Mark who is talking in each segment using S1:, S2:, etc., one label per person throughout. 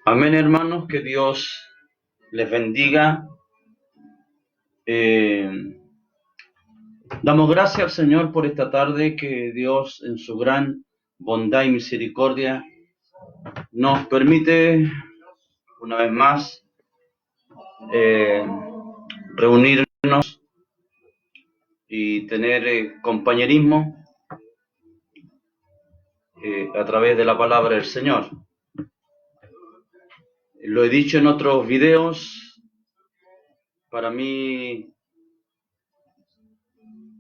S1: Amén, hermanos, que Dios les bendiga. Damos gracias al Señor por esta tarde que Dios en su gran bondad y misericordia nos permite una vez más reunirnos y tener compañerismo a través de la palabra del Señor. Lo he dicho en otros videos, para mí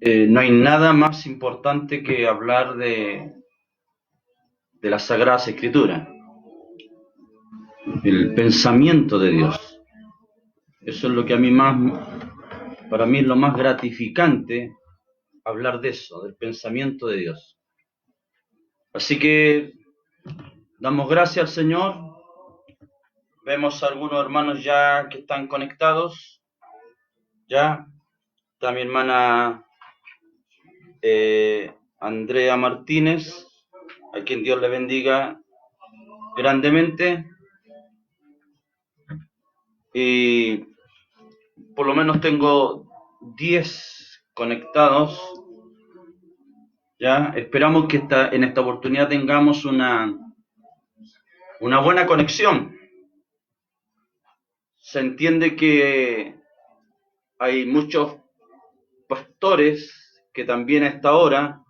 S1: no hay nada más importante que hablar de las Sagradas Escrituras, el pensamiento de Dios. Eso es lo que para mí es lo más gratificante, hablar de eso, del pensamiento de Dios. Así que damos gracias al Señor. Vemos a algunos hermanos ya que están conectados. Ya está mi hermana Andrea Martínez, a quien Dios le bendiga grandemente. Y por lo menos tengo 10 conectados. Ya esperamos que en esta oportunidad tengamos una buena conexión. Se entiende que hay muchos pastores que también a esta hora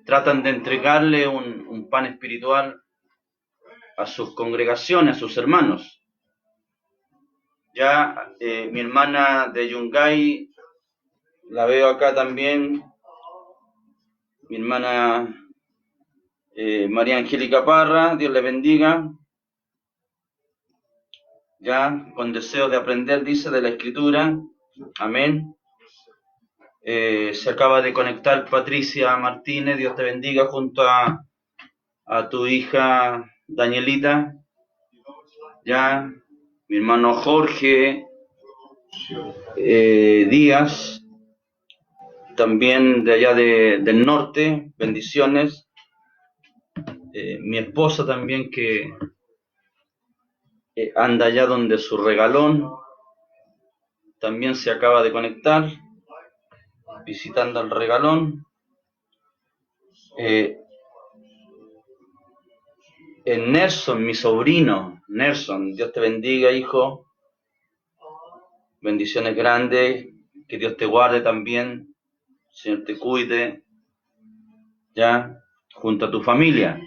S1: tratan de entregarle un pan espiritual a sus congregaciones, a sus hermanos. Ya mi hermana de Yungay, la veo acá también, mi hermana María Angélica Parra, Dios le bendiga. Ya con deseo de aprender, dice, de la Escritura. Amén. Se acaba de conectar Patricia Martínez, Dios te bendiga, junto a tu hija Danielita. Ya mi hermano Jorge Díaz, también de allá del norte, bendiciones. Mi esposa también, que anda allá donde su regalón, también se acaba de conectar, visitando al regalón. Nelson, mi sobrino, Nelson, Dios te bendiga, hijo. Bendiciones grandes, que Dios te guarde también, Señor te cuide, ya, junto a tu familia.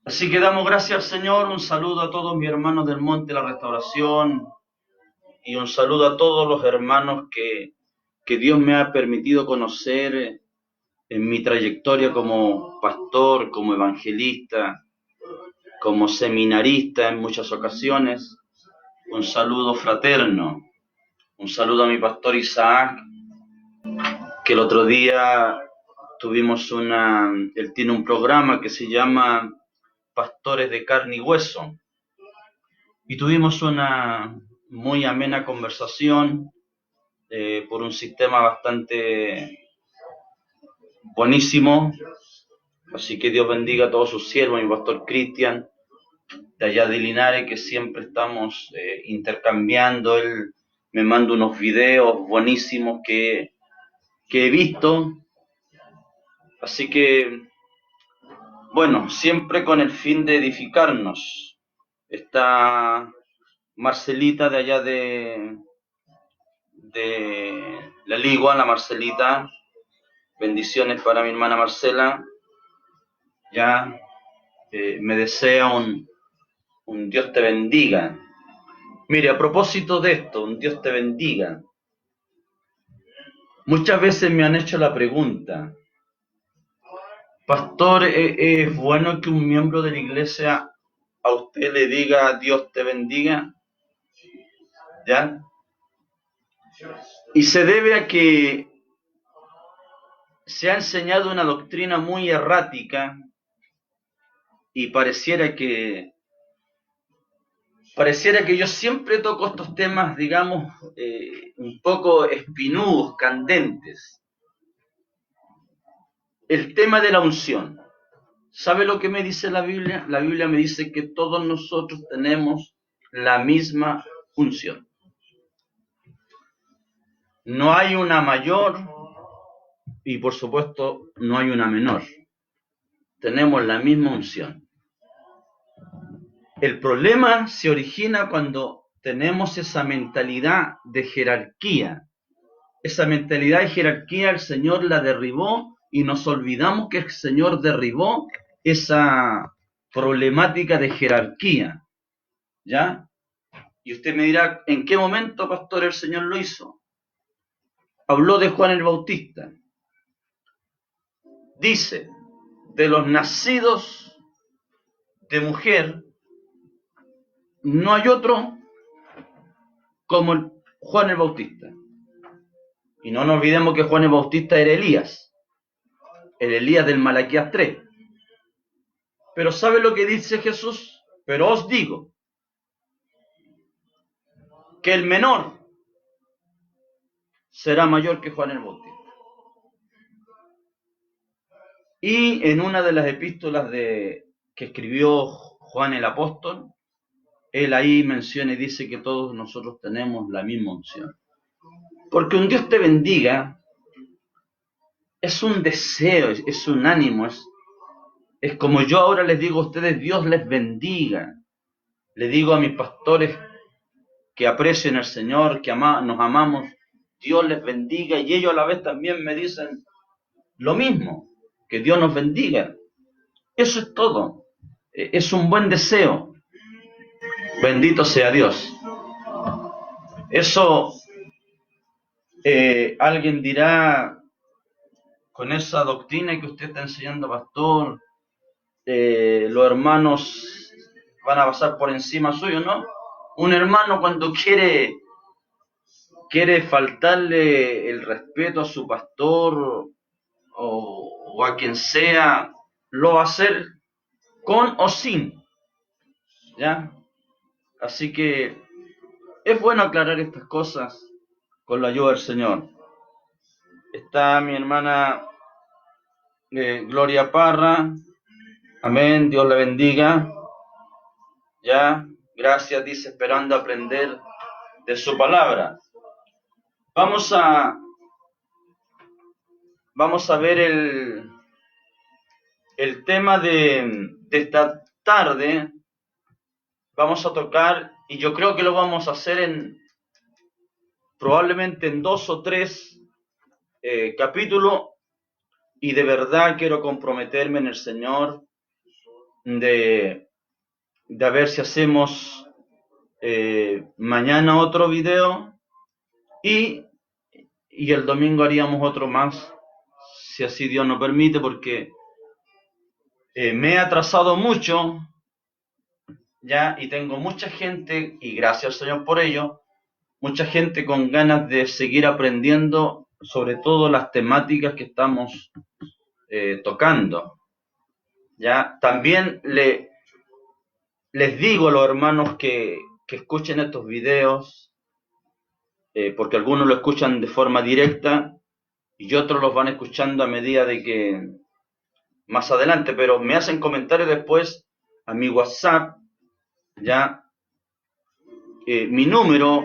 S1: Así que damos gracias al Señor, un saludo a todos mis hermanos del Monte de la Restauración y un saludo a todos los hermanos que Dios me ha permitido conocer en mi trayectoria como pastor, como evangelista, como seminarista en muchas ocasiones. Un saludo fraterno, un saludo a mi pastor Isaac, que el otro día tuvimos él tiene un programa que se llama Pastores de Carne y Hueso, y tuvimos una muy amena conversación por un sistema bastante buenísimo. Así que Dios bendiga a todos sus siervos, mi pastor Cristian, de allá de Linares, que siempre estamos intercambiando. Él me manda unos videos buenísimos que he visto. Así que, bueno, siempre con el fin de edificarnos. Está Marcelita de allá de la Ligua, la Marcelita. Bendiciones para mi hermana Marcela. Ya me desea un Dios te bendiga. Mire, a propósito de esto, un Dios te bendiga. Muchas veces me han hecho la pregunta: pastor, ¿es bueno que un miembro de la iglesia a usted le diga Dios te bendiga? ¿Ya? Y se debe a que se ha enseñado una doctrina muy errática y pareciera que yo siempre toco estos temas, digamos, un poco espinudos, candentes. el tema de la unción. ¿Sabe lo que me dice la Biblia? La Biblia me dice que todos nosotros tenemos la misma unción. No hay una mayor y por supuesto no hay una menor. Tenemos la misma unción. El problema se origina cuando tenemos esa mentalidad de jerarquía. Esa mentalidad de jerarquía el Señor la derribó y nos olvidamos que el Señor derribó esa problemática de jerarquía. ¿Ya? Y usted me dirá, ¿en qué momento, pastor, el Señor lo hizo? Habló de Juan el Bautista. Dice, de los nacidos de mujer, no hay otro como Juan el Bautista. Y no nos olvidemos que Juan el Bautista era Elías, el Elías del Malaquías 3. Pero ¿sabe lo que dice Jesús? Pero os digo que el menor será mayor que Juan el Bautista. Y en una de las epístolas que escribió Juan el Apóstol, él ahí menciona y dice que todos nosotros tenemos la misma unción. Porque un Dios te bendiga es un deseo, es un ánimo, es como yo ahora les digo a ustedes, Dios les bendiga. Le digo a mis pastores que aprecien al Señor, que nos amamos, Dios les bendiga, y ellos a la vez también me dicen lo mismo, que Dios nos bendiga. Eso es todo. Es un buen deseo. Bendito sea Dios. Eso, alguien dirá, con esa doctrina que usted está enseñando, pastor, los hermanos van a pasar por encima suyo, ¿no? Un hermano cuando quiere faltarle el respeto a su pastor o a quien sea, lo va a hacer con o sin, ¿ya? Así que es bueno aclarar estas cosas con la ayuda del Señor. Está mi hermana Gloria Parra, amén, Dios la bendiga, ¿ya? Gracias, dice, esperando aprender de su palabra. Vamos a ver el tema de esta tarde. Vamos a tocar, y yo creo que lo vamos a hacer probablemente en 2 o 3 capítulos, y de verdad quiero comprometerme en el Señor de a ver si hacemos mañana otro video y el domingo haríamos otro más, si así Dios nos permite, porque me he atrasado mucho ya, y tengo mucha gente, y gracias al Señor por ello, mucha gente con ganas de seguir aprendiendo, sobre todo las temáticas que estamos tocando. Ya, también les digo a los hermanos que escuchen estos videos, porque algunos lo escuchan de forma directa y otros los van escuchando a medida de que más adelante, pero me hacen comentarios después a mi WhatsApp, ya. Mi número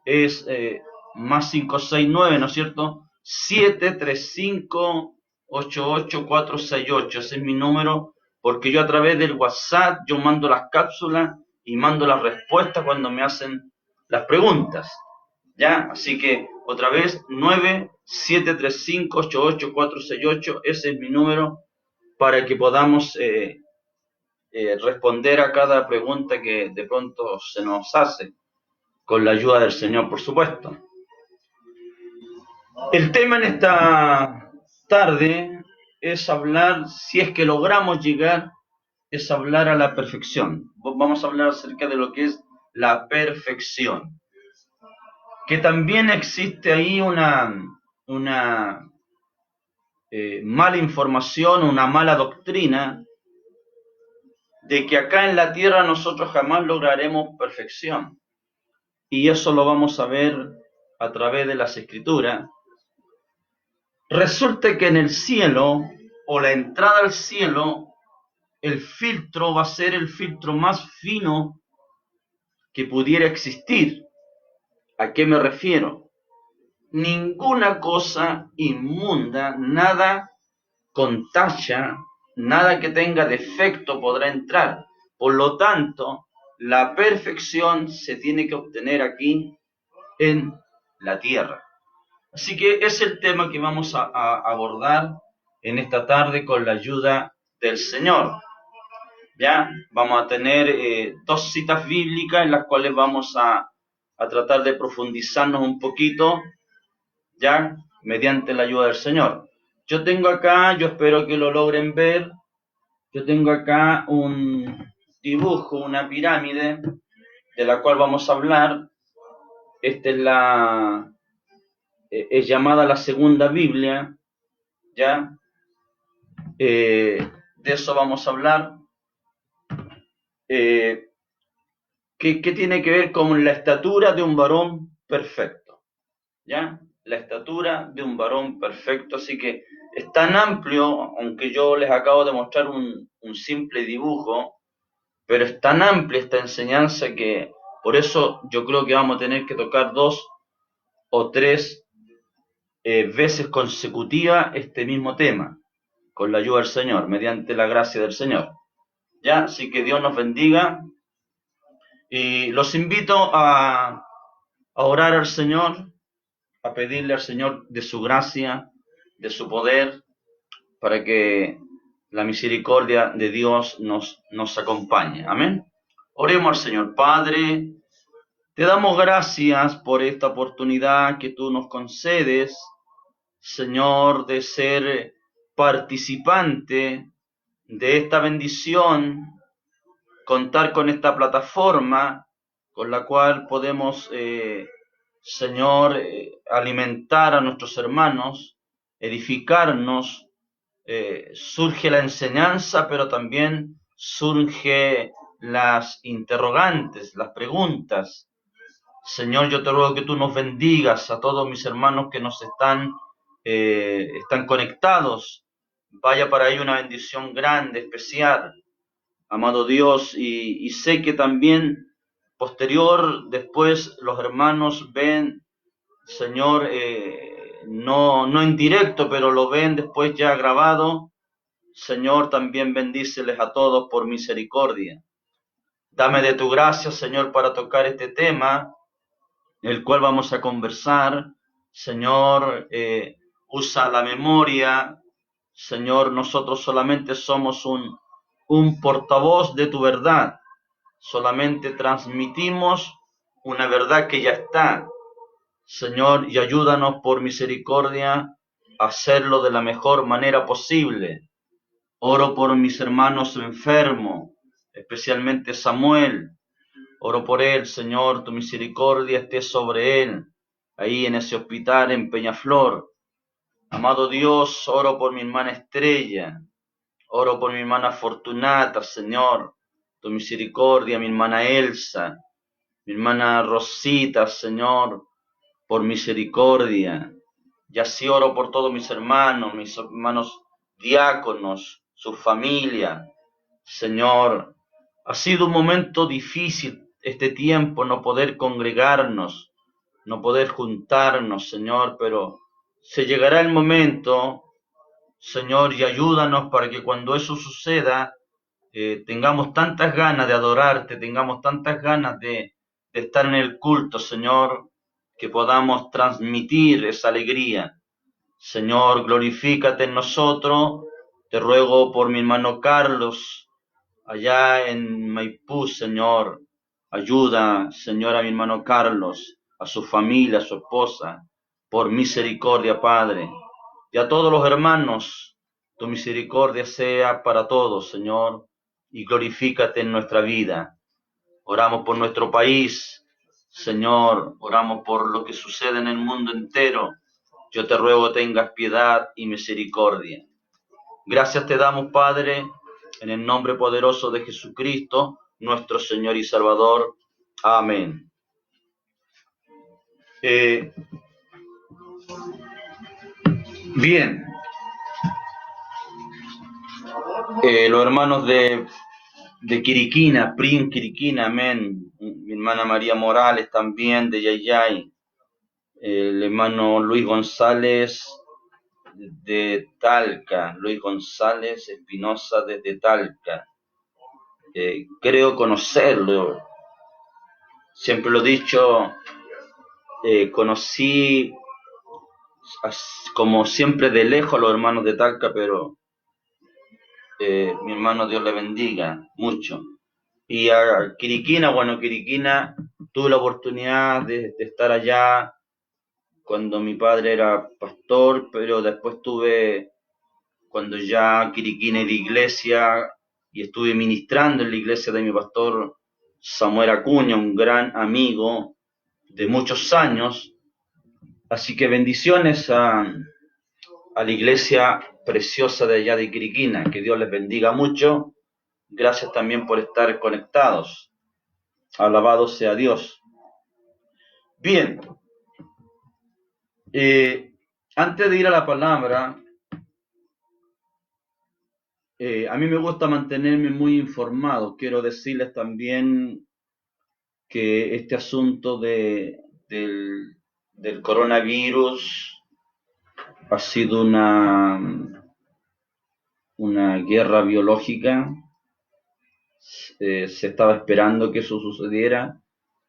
S1: es más 569, ¿no es cierto? 735-88468, ese es mi número, porque yo a través del WhatsApp, yo mando las cápsulas y mando las respuestas cuando me hacen las preguntas, ¿ya? Así que, otra vez, 9-735-88468, ese es mi número, para que podamos responder a cada pregunta que de pronto se nos hace, con la ayuda del Señor, por supuesto. El tema en esta tarde es hablar, si es que logramos llegar, es hablar a la perfección. Vamos a hablar acerca de lo que es la perfección. Que también existe ahí una mala información, una mala doctrina, de que acá en la tierra nosotros jamás lograremos perfección. Y eso lo vamos a ver a través de las Escrituras. Resulta que en el cielo, o la entrada al cielo, el filtro va a ser el filtro más fino que pudiera existir. ¿A qué me refiero? Ninguna cosa inmunda, nada con tacha, nada que tenga defecto podrá entrar. Por lo tanto, la perfección se tiene que obtener aquí en la tierra. Así que es el tema que vamos a abordar en esta tarde con la ayuda del Señor. Ya vamos a tener dos citas bíblicas en las cuales vamos a tratar de profundizarnos un poquito, ya mediante la ayuda del Señor. Yo tengo acá, yo espero que lo logren ver, yo tengo acá un dibujo, una pirámide, de la cual vamos a hablar. Esta es llamada la segunda Biblia, ¿ya? De eso vamos a hablar. ¿Qué tiene que ver con la estatura de un varón perfecto? ¿Ya? La estatura de un varón perfecto. Así que es tan amplio, aunque yo les acabo de mostrar un simple dibujo, pero es tan amplia esta enseñanza que por eso yo creo que vamos a tener que tocar 2 o 3 veces consecutivas este mismo tema, con la ayuda del Señor, mediante la gracia del Señor. ¿Ya? Así que Dios nos bendiga y los invito a orar al Señor, a pedirle al Señor de su gracia, de su poder, para que la misericordia de Dios nos acompañe. Amén. Oremos al Señor. Padre, te damos gracias por esta oportunidad que tú nos concedes, Señor, de ser participante de esta bendición, contar con esta plataforma con la cual podemos, Señor, alimentar a nuestros hermanos, edificarnos. Surge la enseñanza, pero también surge las interrogantes, las preguntas. Señor, yo te ruego que tú nos bendigas a todos mis hermanos que nos están conectados. Vaya para ellos una bendición grande, especial, amado Dios, y sé que también después los hermanos ven, Señor, no en directo, pero lo ven después ya grabado. Señor, también bendíceles a todos por misericordia. Dame de tu gracia, Señor, para tocar este tema, el cual vamos a conversar. Señor, usa la memoria. Señor, nosotros solamente somos un portavoz de tu verdad. Solamente transmitimos una verdad que ya está. Señor, y ayúdanos por misericordia a hacerlo de la mejor manera posible. Oro por mis hermanos enfermos, especialmente Samuel. Oro por él, Señor, tu misericordia esté sobre él, ahí en ese hospital en Peñaflor. Amado Dios, oro por mi hermana Estrella, oro por mi hermana Fortunata, Señor, tu misericordia, mi hermana Elsa, mi hermana Rosita, Señor, por misericordia. Y así oro por todos mis hermanos diáconos, su familia. Señor, ha sido un momento difícil este tiempo, no poder congregarnos, no poder juntarnos, Señor, pero se llegará el momento, Señor, y ayúdanos para que cuando eso suceda, tengamos tantas ganas de adorarte, tengamos tantas ganas de estar en el culto, Señor, que podamos transmitir esa alegría. Señor, glorifícate en nosotros. Te ruego por mi hermano Carlos, allá en Maipú, Señor. Ayuda, Señor, a mi hermano Carlos, a su familia, a su esposa, por misericordia, Padre. Y a todos los hermanos, tu misericordia sea para todos, Señor, y glorifícate en nuestra vida. Oramos por nuestro país, Señor, oramos por lo que sucede en el mundo entero. Yo te ruego tengas piedad y misericordia. Gracias te damos, Padre, en el nombre poderoso de Jesucristo, nuestro Señor y Salvador. Amén. Bien, los hermanos de Quiriquina, Prim Quiriquina, amén. Mi hermana María Morales también, de Yayay. El hermano Luis González de Talca, Luis González Espinosa desde Talca. Creo conocerlo, siempre lo he dicho, conocí como siempre de lejos a los hermanos de Talca, pero mi hermano Dios le bendiga mucho. Y a Quiriquina, bueno, Quiriquina, tuve la oportunidad de estar allá cuando mi padre era pastor, pero después cuando ya Quiriquina es de iglesia, y estuve ministrando en la iglesia de mi pastor Samuel Acuña, un gran amigo de muchos años. Así que bendiciones a la iglesia preciosa de allá de Quiriquina, que Dios les bendiga mucho. Gracias también por estar conectados. Alabado sea Dios. Bien, antes de ir a la palabra, a mí me gusta mantenerme muy informado. Quiero decirles también que este asunto del coronavirus ha sido una guerra biológica. Se estaba esperando que eso sucediera.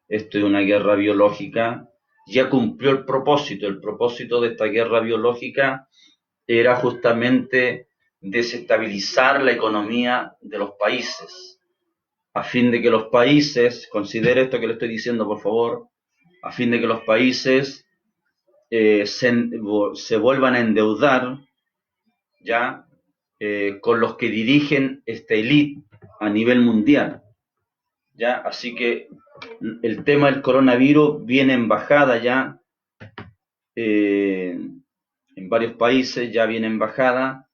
S1: Esto es una guerra biológica. Ya cumplió el propósito. El propósito de esta guerra biológica era justamente desestabilizar la economía de los países, a fin de que los países, considere esto que le estoy diciendo por favor, a fin de que los países se vuelvan a endeudar ya con los que dirigen esta élite a nivel mundial. ¿Ya? Así que el tema del coronavirus viene en bajada ya, en varios países ya viene en bajada,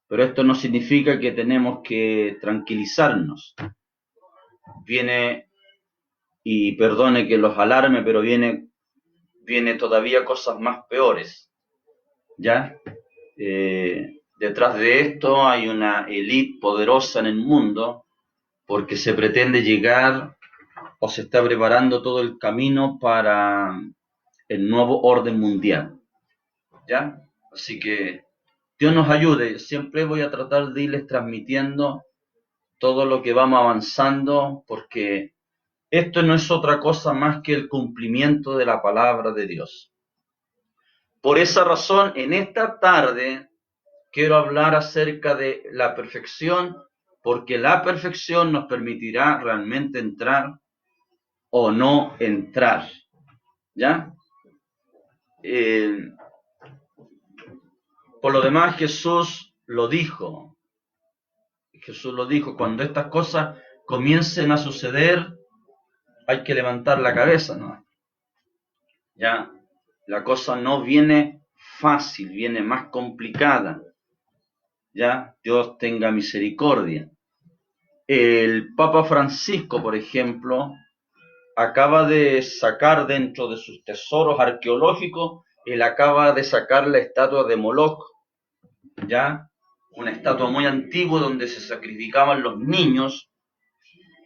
S1: pero esto no significa que tenemos que tranquilizarnos. Viene, y perdone que los alarme, pero viene todavía cosas más peores. ¿Ya? Detrás de esto hay una élite poderosa en el mundo, porque se pretende llegar o se está preparando todo el camino para el nuevo orden mundial. ¿Ya? Así que Dios nos ayude. Siempre voy a tratar de irles transmitiendo todo lo que vamos avanzando, porque esto no es otra cosa más que el cumplimiento de la palabra de Dios. Por esa razón, en esta tarde quiero hablar acerca de la perfección, porque la perfección nos permitirá realmente entrar o no entrar. ¿Ya? Por lo demás, Jesús lo dijo. Jesús lo dijo, cuando estas cosas comiencen a suceder, hay que levantar la cabeza, ¿no? Ya, la cosa no viene fácil, viene más complicada. Ya, Dios tenga misericordia. El Papa Francisco, por ejemplo, acaba de sacar dentro de sus tesoros arqueológicos, él acaba de sacar la estatua de Moloch, ya, una estatua muy antigua donde se sacrificaban los niños,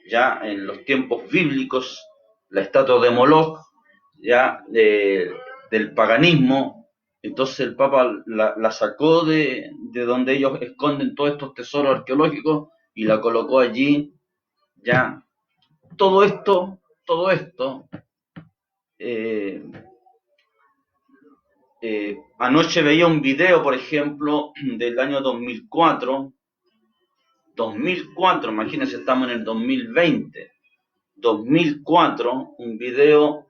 S1: ya en los tiempos bíblicos, la estatua de Moloch, ya del paganismo. Entonces el Papa la sacó de donde ellos esconden todos estos tesoros arqueológicos y la colocó allí. Ya, todo esto, anoche veía un video, por ejemplo, del año 2004, imagínense, estamos en el 2020, 2004, un video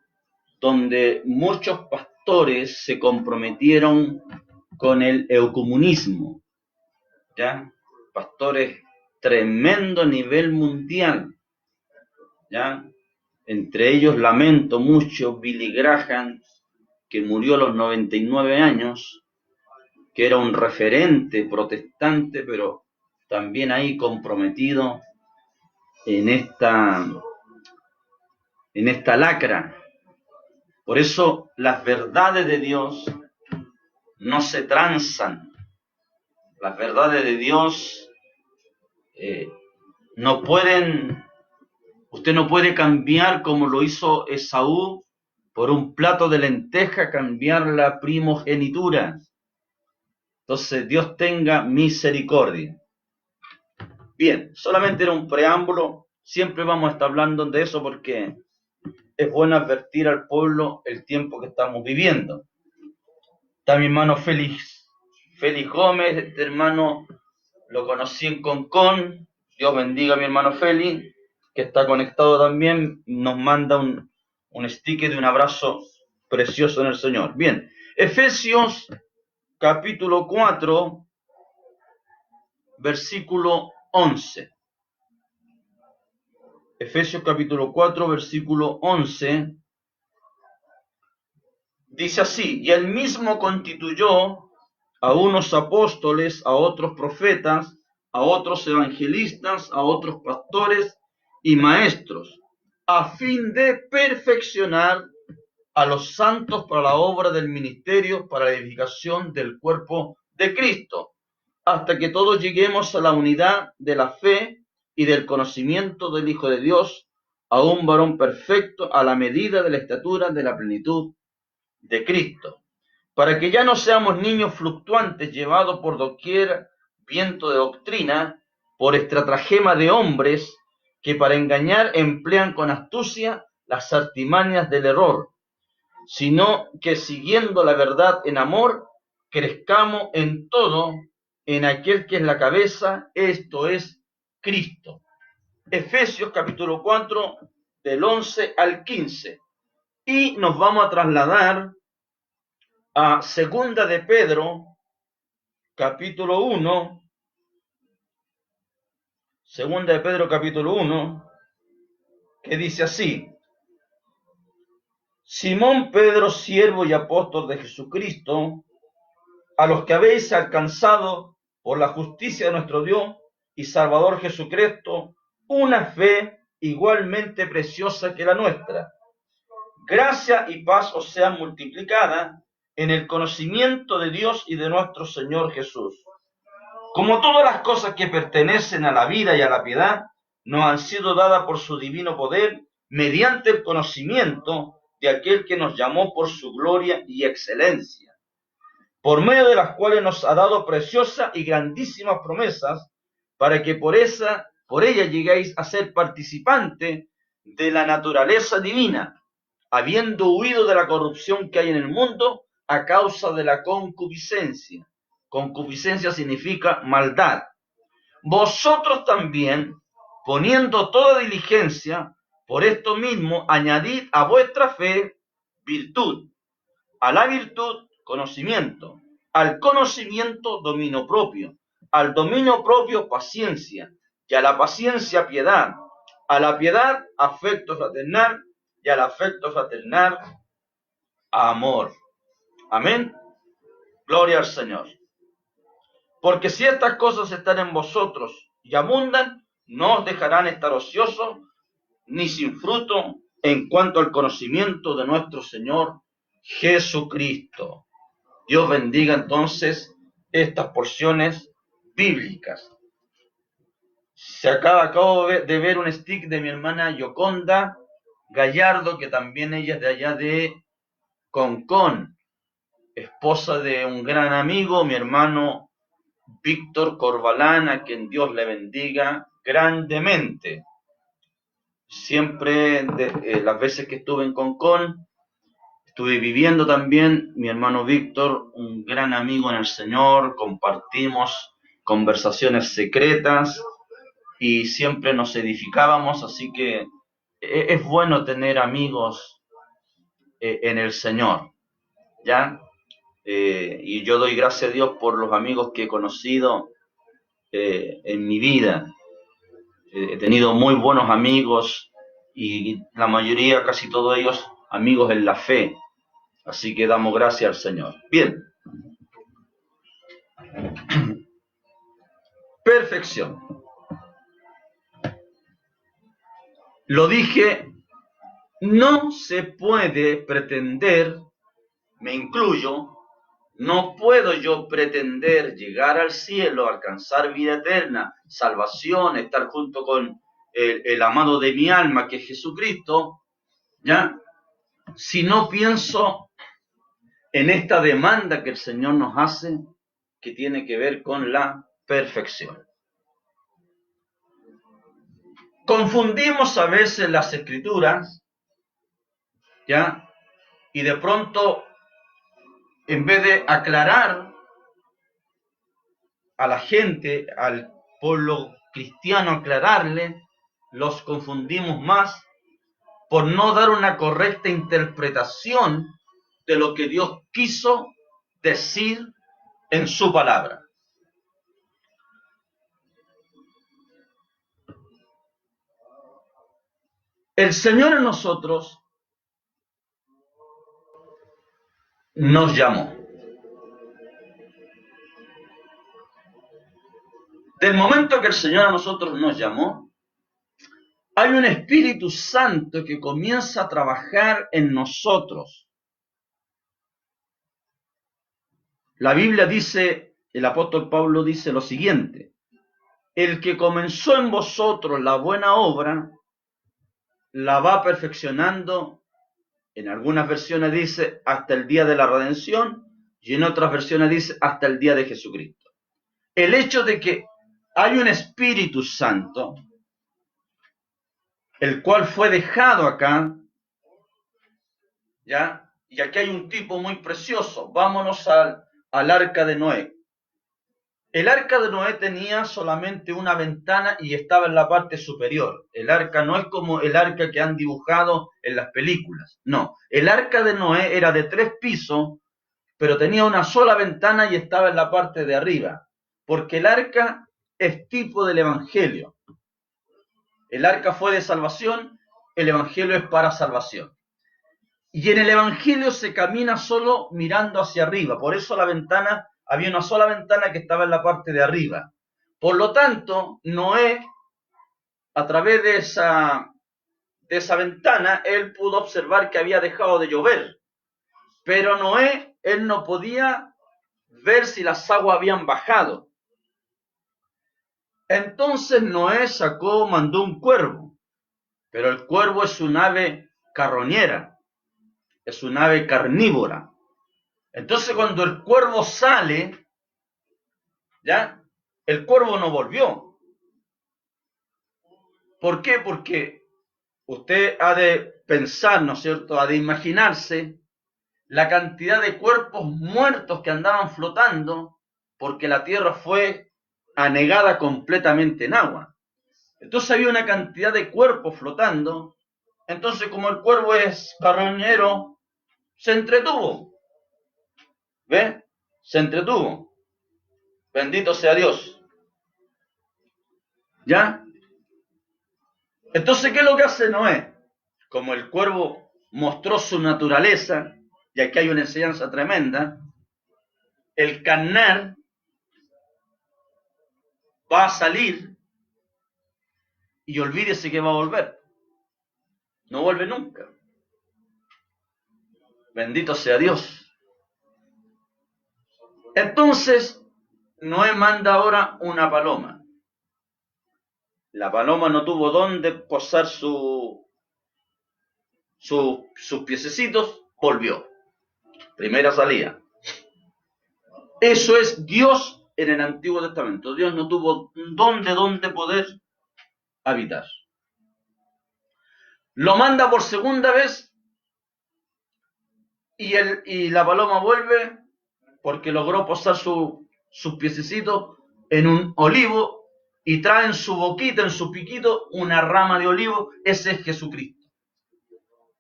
S1: donde muchos pastores se comprometieron con el ecumenismo, ¿ya? Pastores tremendo nivel mundial, ¿ya? Entre ellos lamento mucho Billy Graham, que murió a los 99 años, que era un referente protestante, pero también ahí comprometido en esta lacra. Por eso las verdades de Dios no se transan. Las verdades de Dios no pueden, usted no puede cambiar como lo hizo Esaú por un plato de lenteja, cambiar la primogenitura. Entonces Dios tenga misericordia. Bien, solamente era un preámbulo, siempre vamos a estar hablando de eso porque es bueno advertir al pueblo el tiempo que estamos viviendo. Está mi hermano Félix Gómez, este hermano lo conocí en Concón, Dios bendiga a mi hermano Félix, que está conectado también, nos manda un sticker de un abrazo precioso en el Señor. Bien, Efesios capítulo 4, versículo 11. Efesios capítulo 4, versículo 11, dice así: y él mismo constituyó a unos apóstoles, a otros profetas, a otros evangelistas, a otros pastores y maestros, a fin de perfeccionar a los santos para la obra del ministerio, para la edificación del cuerpo de Cristo, hasta que todos lleguemos a la unidad de la fe y del conocimiento del Hijo de Dios, a un varón perfecto, a la medida de la estatura de la plenitud de Cristo, para que ya no seamos niños fluctuantes llevados por doquier viento de doctrina, por estratagema de hombres que para engañar emplean con astucia las artimañas del error, sino que siguiendo la verdad en amor, crezcamos en todo en aquel que es la cabeza, esto es Cristo. Efesios capítulo 4, del 11 al 15. Y nos vamos a trasladar a Segunda de Pedro, capítulo 1, Segunda de Pedro, capítulo 1, que dice así: Simón Pedro, siervo y apóstol de Jesucristo, a los que habéis alcanzado por la justicia de nuestro Dios y Salvador Jesucristo una fe igualmente preciosa que la nuestra. Gracia y paz os sean multiplicadas en el conocimiento de Dios y de nuestro Señor Jesús. Como todas las cosas que pertenecen a la vida y a la piedad, nos han sido dadas por su divino poder, mediante el conocimiento de aquel que nos llamó por su gloria y excelencia, por medio de las cuales nos ha dado preciosas y grandísimas promesas, para que por ella lleguéis a ser participantes de la naturaleza divina, habiendo huido de la corrupción que hay en el mundo a causa de la concupiscencia. Concupiscencia significa maldad. Vosotros también, poniendo toda diligencia, por esto mismo añadid a vuestra fe virtud, a la virtud conocimiento, al conocimiento dominio propio, al dominio propio paciencia, y a la paciencia piedad, a la piedad afecto fraternal, y al afecto fraternal amor. Amén. Gloria al Señor. Porque si estas cosas están en vosotros y abundan, no os dejarán estar ociosos ni sin fruto en cuanto al conocimiento de nuestro Señor Jesucristo. Dios bendiga entonces estas porciones bíblicas. Acabo de ver un stick de mi hermana Yoconda Gallardo, que también ella es de allá de Concón, esposa de un gran amigo, mi hermano Víctor Corbalán, a quien Dios le bendiga grandemente. Siempre, las veces que estuve en Concón, estuve viviendo también, mi hermano Víctor, un gran amigo en el Señor, compartimos conversaciones secretas y siempre nos edificábamos, así que es bueno tener amigos en el Señor, ¿ya? Y yo doy gracias a Dios por los amigos que he conocido en mi vida. He tenido muy buenos amigos y la mayoría, casi todos ellos, amigos en la fe. Así que damos gracias al Señor. Bien. Perfección. Lo dije, no se puede pretender, me incluyo, No puedo yo pretender llegar al cielo, alcanzar vida eterna, salvación, estar junto con el amado de mi alma, que es Jesucristo, ¿ya? Si no pienso en esta demanda que el Señor nos hace, que tiene que ver con la perfección. Confundimos a veces las escrituras, ¿ya? Y de pronto, en vez de aclarar a la gente, al pueblo cristiano, aclararle, los confundimos más por no dar una correcta interpretación de lo que Dios quiso decir en su palabra. El Señor a nosotros nos llamó. Del momento que el Señor a nosotros nos llamó, hay un Espíritu Santo que comienza a trabajar en nosotros. La Biblia dice, el apóstol Pablo dice lo siguiente: el que comenzó en vosotros la buena obra, la va perfeccionando. En algunas versiones dice hasta el día de la redención, y en otras versiones dice hasta el día de Jesucristo. El hecho de que hay un Espíritu Santo, el cual fue dejado acá, ¿ya? Y aquí hay un tipo muy precioso. Vámonos al arca de Noé. El arca de Noé tenía solamente una ventana y estaba en la parte superior. El arca no es como el arca que han dibujado en las películas. No, el arca de Noé era de 3 pisos, pero tenía una sola ventana y estaba en la parte de arriba. Porque el arca es tipo del Evangelio. El arca fue de salvación, el Evangelio es para salvación. Y en el Evangelio se camina solo mirando hacia arriba. Por eso la ventana, había una sola ventana que estaba en la parte de arriba. Por lo tanto, Noé, a través de esa ventana, él pudo observar que había dejado de llover. Pero Noé, él no podía ver si las aguas habían bajado. Entonces Noé mandó un cuervo. Pero el cuervo es un ave carroñera, es un ave carnívora. Entonces cuando el cuervo sale, ¿ya? El cuervo no volvió. ¿Por qué? Porque usted ha de pensar, ¿no es cierto?, ha de imaginarse la cantidad de cuerpos muertos que andaban flotando porque la tierra fue anegada completamente en agua. Entonces había una cantidad de cuerpos flotando. Entonces, como el cuervo es carroñero, se entretuvo. ¿Ve? Se entretuvo. Bendito sea Dios. ¿Ya? Entonces, ¿qué es lo que hace Noé? Como el cuervo mostró su naturaleza, y aquí hay una enseñanza tremenda, el carnar va a salir y olvídese que va a volver. No vuelve nunca. Bendito sea Dios. Entonces, Noé manda ahora una paloma. La paloma no tuvo dónde posar sus piececitos, volvió. Primera salida. Eso es Dios en el Antiguo Testamento. Dios no tuvo dónde poder habitar. Lo manda por segunda vez y la paloma vuelve porque logró posar sus piececitos en un olivo y trae en su boquita, en su piquito, una rama de olivo. Ese es Jesucristo.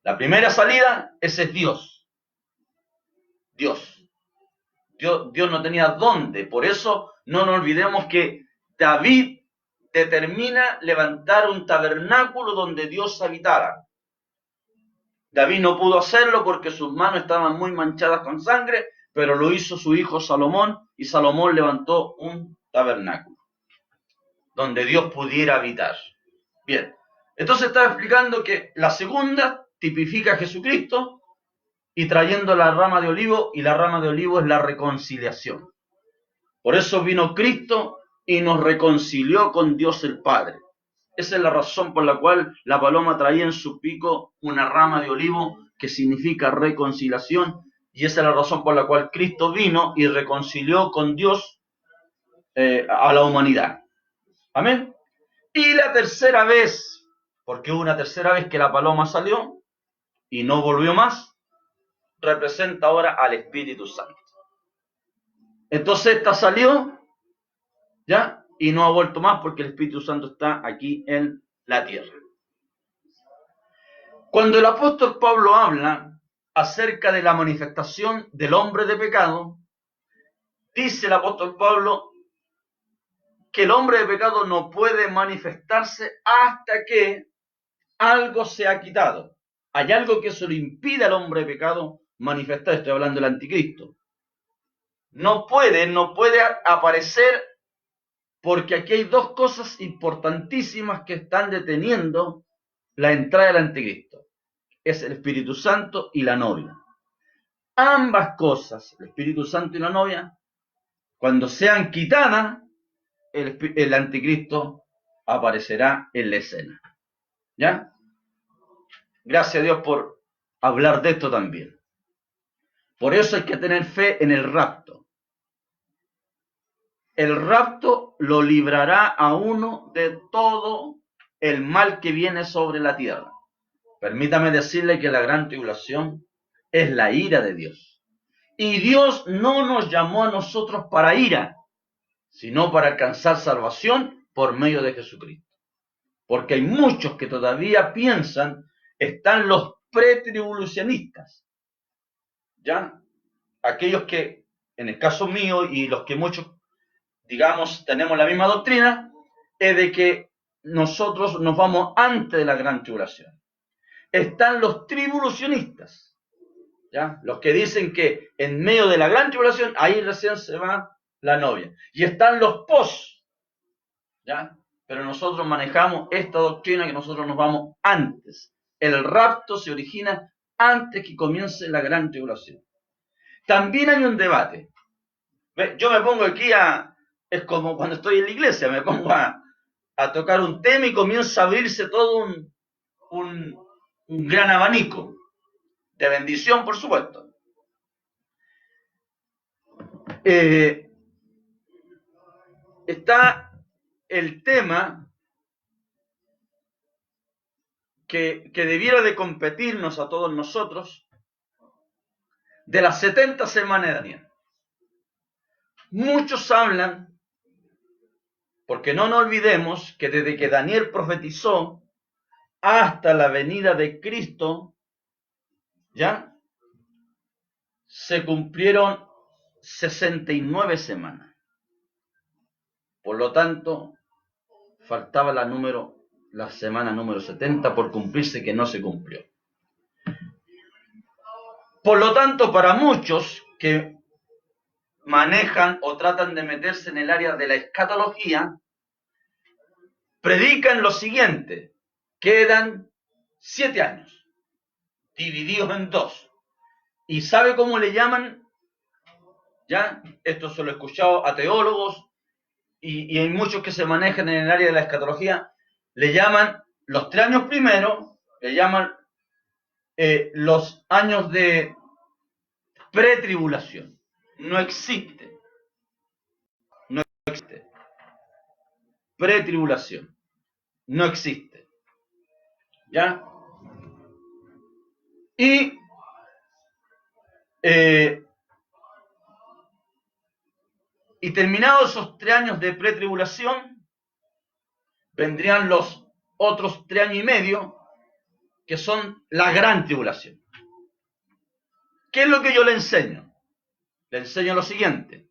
S1: La primera salida, ese es Dios. Dios no tenía dónde. Por eso no nos olvidemos que David determina levantar un tabernáculo donde Dios habitara. David no pudo hacerlo porque sus manos estaban muy manchadas con sangre, pero lo hizo su hijo Salomón, y Salomón levantó un tabernáculo donde Dios pudiera habitar. Bien, entonces estaba explicando que la segunda tipifica a Jesucristo, y trayendo la rama de olivo, y la rama de olivo es la reconciliación. Por eso vino Cristo y nos reconcilió con Dios el Padre. Esa es la razón por la cual la paloma traía en su pico una rama de olivo que significa reconciliación, y esa es la razón por la cual Cristo vino y reconcilió con Dios a la humanidad. Amén. Y la tercera vez, porque hubo una tercera vez que la paloma salió y no volvió más, representa ahora al Espíritu Santo. Entonces esta salió, ¿ya? Y no ha vuelto más porque el Espíritu Santo está aquí en la tierra. Cuando el apóstol Pablo habla acerca de la manifestación del hombre de pecado, dice el apóstol Pablo que el hombre de pecado no puede manifestarse hasta que algo se ha quitado. Hay algo que se lo impide al hombre de pecado manifestar. Estoy hablando del anticristo. No puede aparecer porque aquí hay dos cosas importantísimas que están deteniendo la entrada del anticristo. Es el Espíritu Santo y la novia. Ambas cosas, el Espíritu Santo y la novia, cuando sean quitadas, el anticristo aparecerá en la escena. ¿Ya? Gracias a Dios por hablar de esto también. Por eso hay que tener fe en el rapto. El rapto lo librará a uno de todo el mal que viene sobre la tierra. Permítame decirle que la gran tribulación es la ira de Dios. Y Dios no nos llamó a nosotros para ira, sino para alcanzar salvación por medio de Jesucristo. Porque hay muchos que todavía piensan, están los pretribulacionistas, ¿ya? Aquellos que, en el caso mío y los que muchos, digamos, tenemos la misma doctrina, es de que nosotros nos vamos antes de la gran tribulación. Están los tribulacionistas, ¿ya? Los que dicen que en medio de la gran tribulación, ahí recién se va la novia. Y están los pos, ¿ya? Pero nosotros manejamos esta doctrina que nosotros nos vamos antes. El rapto se origina antes que comience la gran tribulación. También hay un debate. Yo me pongo aquí es como cuando estoy en la iglesia, me pongo a tocar un tema y comienza a abrirse todo un gran abanico de bendición, por supuesto. Está el tema que debiera de competirnos a todos nosotros de las 70 semanas de Daniel. Muchos hablan, porque no nos olvidemos que desde que Daniel profetizó hasta la venida de Cristo, ¿ya? Se cumplieron 69 semanas. Por lo tanto, faltaba la semana número 70 por cumplirse, que no se cumplió. Por lo tanto, para muchos que manejan o tratan de meterse en el área de la escatología, predican lo siguiente: quedan 7 años, divididos en 2. ¿Y sabe cómo le llaman? ¿Ya? Esto se lo he escuchado a teólogos y hay muchos que se manejan en el área de la escatología. Le llaman los 3 años primeros, le llaman los años de pretribulación. No existe. No existe. Pretribulación. No existe. ¿Ya? Y terminados esos 3 años de pretribulación, vendrían los otros 3 años y medio, que son la gran tribulación. ¿Qué es lo que yo le enseño? Le enseño lo siguiente: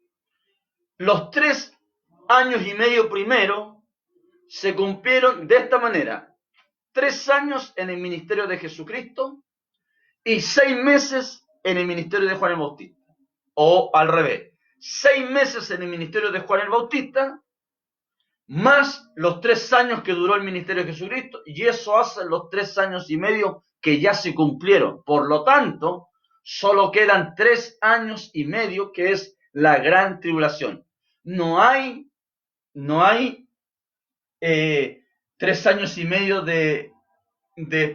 S1: los 3 años y medio primero se cumplieron de esta manera: 3 años en el ministerio de Jesucristo y 6 meses en el ministerio de Juan el Bautista. O al revés, 6 meses en el ministerio de Juan el Bautista, más los 3 años que duró el ministerio de Jesucristo, y eso hace los 3 años y medio que ya se cumplieron. Por lo tanto, Solo quedan 3 años y medio, que es la gran tribulación. No hay 3 años y medio de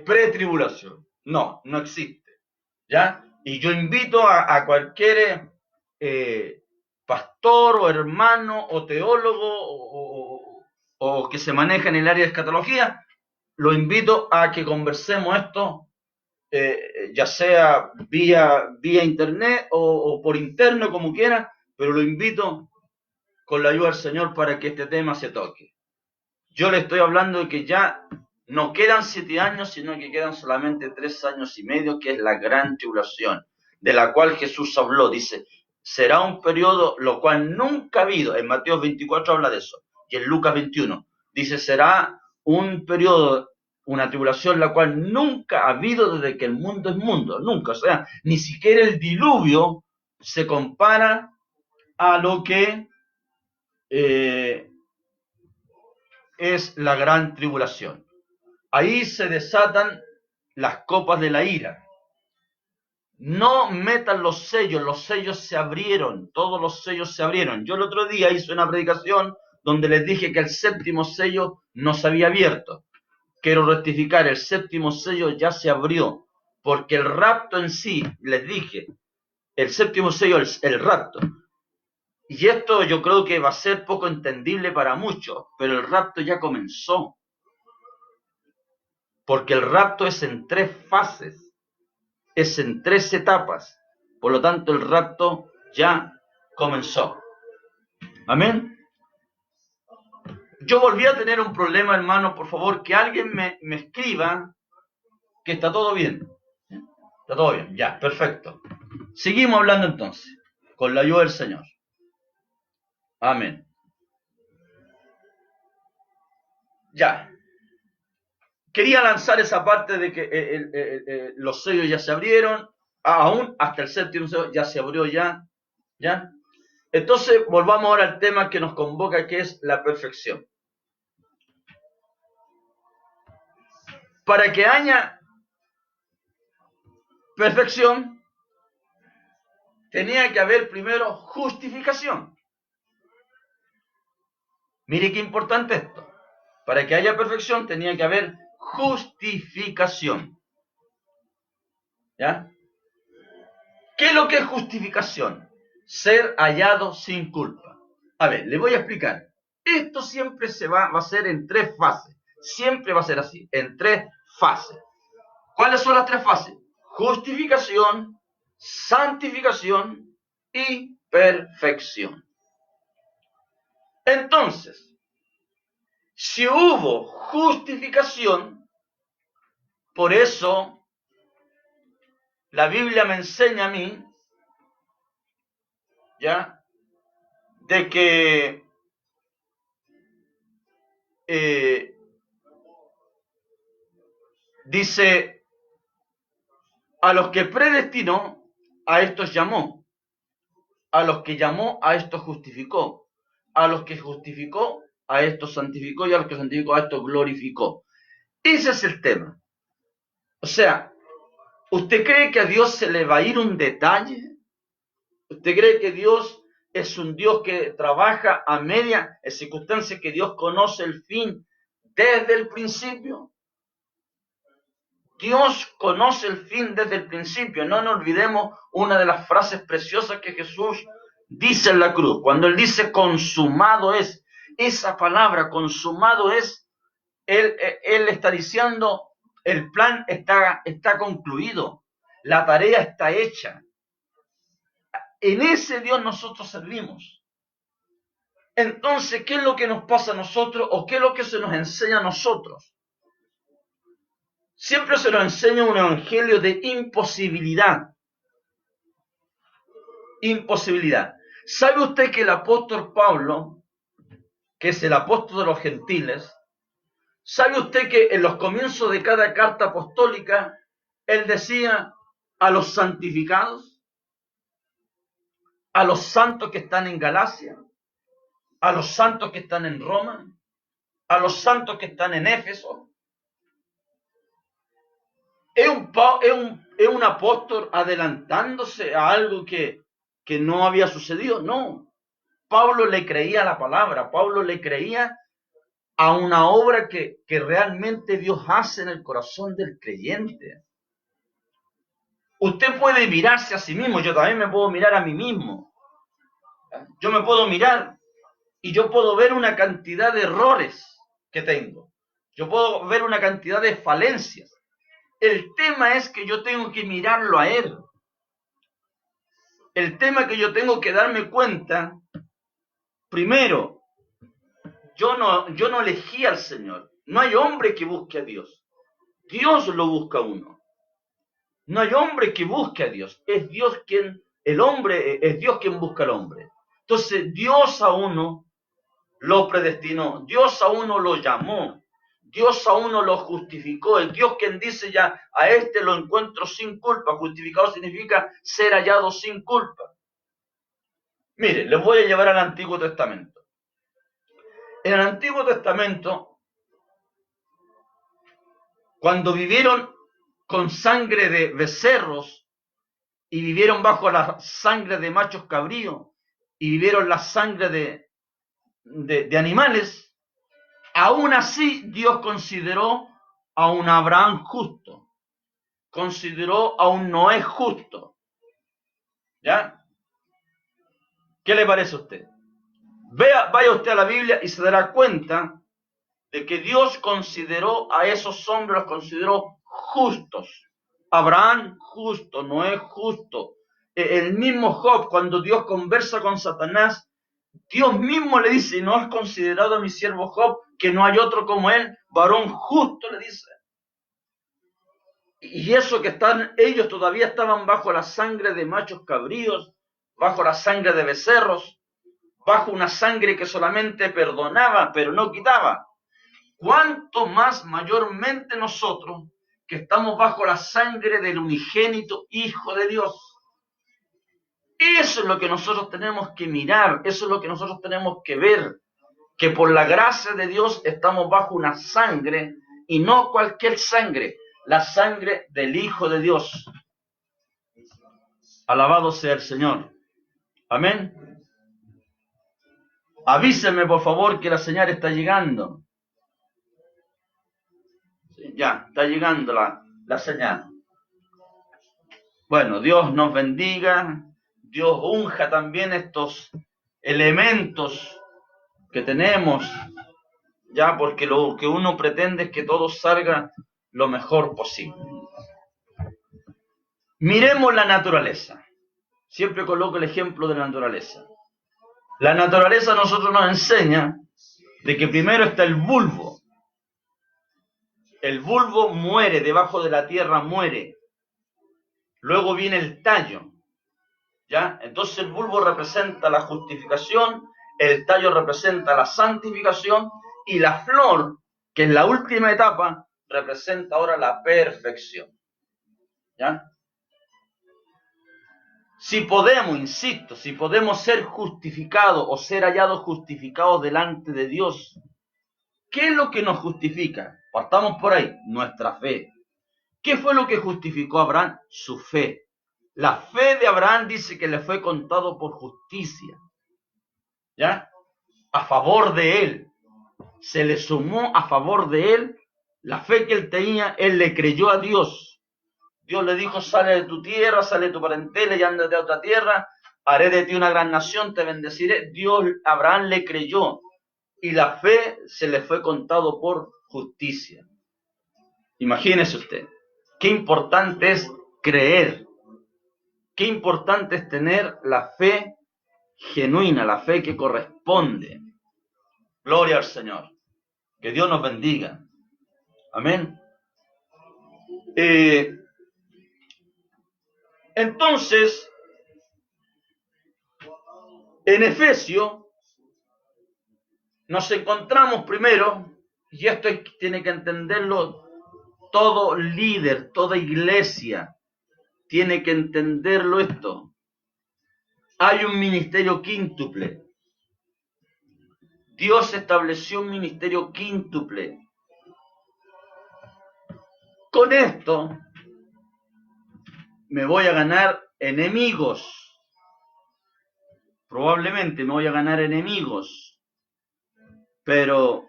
S1: pretribulación. No existe. ¿Ya? Y yo invito a cualquier pastor o hermano o teólogo o que se maneja en el área de escatología, lo invito a que conversemos esto, ya sea vía internet o por interno, como quiera, pero lo invito con la ayuda del Señor para que este tema se toque. Yo le estoy hablando de que ya no quedan 7 años, sino que quedan solamente 3 años y medio, que es la gran tribulación, de la cual Jesús habló. Dice, será un periodo lo cual nunca ha habido. En Mateo 24 habla de eso, y en Lucas 21 dice, será un periodo, una tribulación la cual nunca ha habido desde que el mundo es mundo, nunca. O sea, ni siquiera el diluvio se compara a lo que es la gran tribulación. Ahí se desatan las copas de la ira. No metan los sellos se abrieron, todos los sellos se abrieron. Yo el otro día hice una predicación donde les dije que el 7º sello no se había abierto. Quiero rectificar, el 7º sello ya se abrió, porque el rapto en sí, les dije, el 7º sello es el rapto. Y esto yo creo que va a ser poco entendible para muchos, pero el rapto ya comenzó. Porque el rapto es en 3 fases, es en 3 etapas. Por lo tanto, el rapto ya comenzó. Amén. Yo volví a tener un problema, hermano. Por favor, que alguien me escriba que está todo bien. Está todo bien, ya, perfecto. Seguimos hablando entonces, con la ayuda del Señor. Amén. Ya. Quería lanzar esa parte de que los sellos ya se abrieron, aún hasta el 7º sello ya se abrió ya. Entonces, volvamos ahora al tema que nos convoca, que es la perfección. Para que haya perfección, tenía que haber primero justificación. Mire qué importante esto. Para que haya perfección, tenía que haber justificación. ¿Ya? ¿Qué es lo que es justificación? Ser hallado sin culpa. A ver, le voy a explicar. Esto siempre va a ser en 3 fases. Siempre va a ser así, en 3 fases. ¿Cuáles son las 3 fases? Justificación, santificación y perfección. Entonces, si hubo justificación, por eso la Biblia me enseña a mí, ¿ya?, de que dice, a los que predestinó, a estos llamó. A los que llamó, a estos justificó. A los que justificó, a estos santificó. Y a los que santificó, a estos glorificó. Ese es el tema. O sea, ¿usted cree que a Dios se le va a ir un detalle? ¿Usted cree que Dios es un Dios que trabaja a media, en circunstancias que Dios conoce el fin desde el principio? Dios conoce el fin desde el principio. No nos olvidemos una de las frases preciosas que Jesús dice en la cruz. Cuando Él dice consumado es, esa palabra consumado es, Él está diciendo, el plan está concluido, la tarea está hecha. En ese Dios nosotros servimos. Entonces, ¿qué es lo que nos pasa a nosotros o qué es lo que se nos enseña a nosotros? Siempre se nos enseña un evangelio de imposibilidad. Imposibilidad. ¿Sabe usted que el apóstol Pablo, que es el apóstol de los gentiles, sabe usted que en los comienzos de cada carta apostólica, él decía a los santificados, a los santos que están en Galacia, a los santos que están en Roma, a los santos que están en Éfeso? Es ¿Es un apóstol adelantándose a algo que no había sucedido? No. Pablo le creía a la palabra, Pablo le creía a una obra que realmente Dios hace en el corazón del creyente. Usted puede mirarse a sí mismo, yo también me puedo mirar a mí mismo. Yo me puedo mirar y yo puedo ver una cantidad de errores que tengo. Yo puedo ver una cantidad de falencias. El tema es que yo tengo que mirarlo a Él. El tema es que yo tengo que darme cuenta, primero, yo no elegí al Señor. No hay hombre que busque a Dios. Dios lo busca a uno. No hay hombre que busque a Dios. Es Dios quien busca al hombre. Entonces, Dios a uno lo predestinó. Dios a uno lo llamó. Dios a uno lo justificó. El Dios quien dice ya, a este lo encuentro sin culpa. Justificado significa ser hallado sin culpa. Mire, les voy a llevar al Antiguo Testamento. En el Antiguo Testamento, cuando vivieron con sangre de becerros y vivieron bajo la sangre de machos cabríos y vivieron la sangre de animales, aún así Dios consideró a un Abraham justo, consideró a un Noé justo. ¿Ya? ¿Qué le parece a usted? Vaya usted a la Biblia y se dará cuenta de que Dios consideró a esos hombres, los consideró justos. Abraham justo, Noé justo. El mismo Job, cuando Dios conversa con Satanás, Dios mismo le dice, ¿no has considerado a mi siervo Job, que no hay otro como él? Varón justo, le dice. Y eso que ellos todavía estaban bajo la sangre de machos cabríos, bajo la sangre de becerros, bajo una sangre que solamente perdonaba, pero no quitaba. ¿Cuánto más mayormente nosotros, que estamos bajo la sangre del unigénito Hijo de Dios? Eso es lo que nosotros tenemos que mirar, eso es lo que nosotros tenemos que ver, que por la gracia de Dios estamos bajo una sangre, y no cualquier sangre, la sangre del Hijo de Dios. Alabado sea el Señor. Amén. Avísenme, por favor, que la señal está llegando. Ya, está llegando la señal. Bueno, Dios nos bendiga, Dios unja también estos elementos que tenemos, ya, porque lo que uno pretende es que todo salga lo mejor posible. Miremos la naturaleza. Siempre coloco el ejemplo de la naturaleza. La naturaleza a nosotros nos enseña de que primero está el bulbo. El bulbo muere, debajo de la tierra muere. Luego viene el tallo. ¿Ya? Entonces el bulbo representa la justificación, el tallo representa la santificación y la flor, que es la última etapa, representa ahora la perfección. ¿Ya? Si podemos, insisto, si podemos ser justificados o ser hallados justificados delante de Dios, ¿qué es lo que nos justifica? Partamos por ahí, nuestra fe. ¿Qué fue lo que justificó a Abraham? Su fe. La fe de Abraham dice que le fue contado por justicia. ¿Ya? A favor de él. Se le sumó a favor de él la fe que él tenía. Él le creyó a Dios. Dios le dijo, sale de tu tierra, sale de tu parentela y ándate a otra tierra. Haré de ti una gran nación, te bendeciré. Abraham le creyó. Y la fe se le fue contado por justicia. Imagínese usted. Qué importante es creer. Qué importante es tener la fe genuina, la fe que corresponde. Gloria al Señor. Que Dios nos bendiga. Amén. Entonces, en Efesios, nos encontramos primero, y esto tiene que entenderlo todo líder, toda iglesia, tiene que entenderlo esto. Hay un ministerio quíntuple. Dios estableció un ministerio quíntuple. Con esto, me voy a ganar enemigos. Probablemente me voy a ganar enemigos. Pero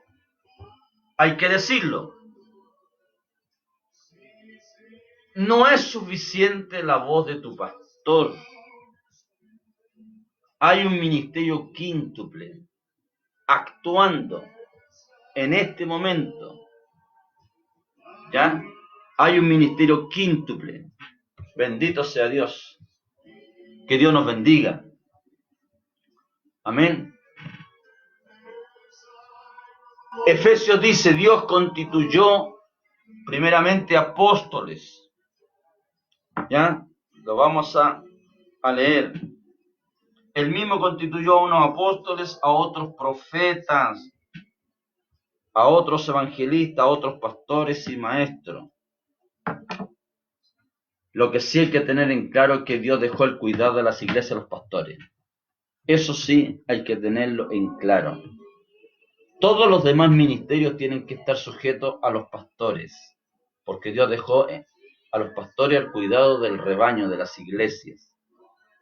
S1: hay que decirlo. No es suficiente la voz de tu pastor. Hay un ministerio quíntuple actuando en este momento. ¿Ya? Hay un ministerio quíntuple. Bendito sea Dios. Que Dios nos bendiga. Amén. Efesios dice, Dios constituyó primeramente apóstoles. ¿Ya? Lo vamos a leer. Él mismo constituyó a unos apóstoles, a otros profetas, a otros evangelistas, a otros pastores y maestros. Lo que sí hay que tener en claro es que Dios dejó el cuidado de las iglesias a los pastores. Eso sí hay que tenerlo en claro. Todos los demás ministerios tienen que estar sujetos a los pastores, porque Dios dejó a los pastores al cuidado del rebaño, de las iglesias.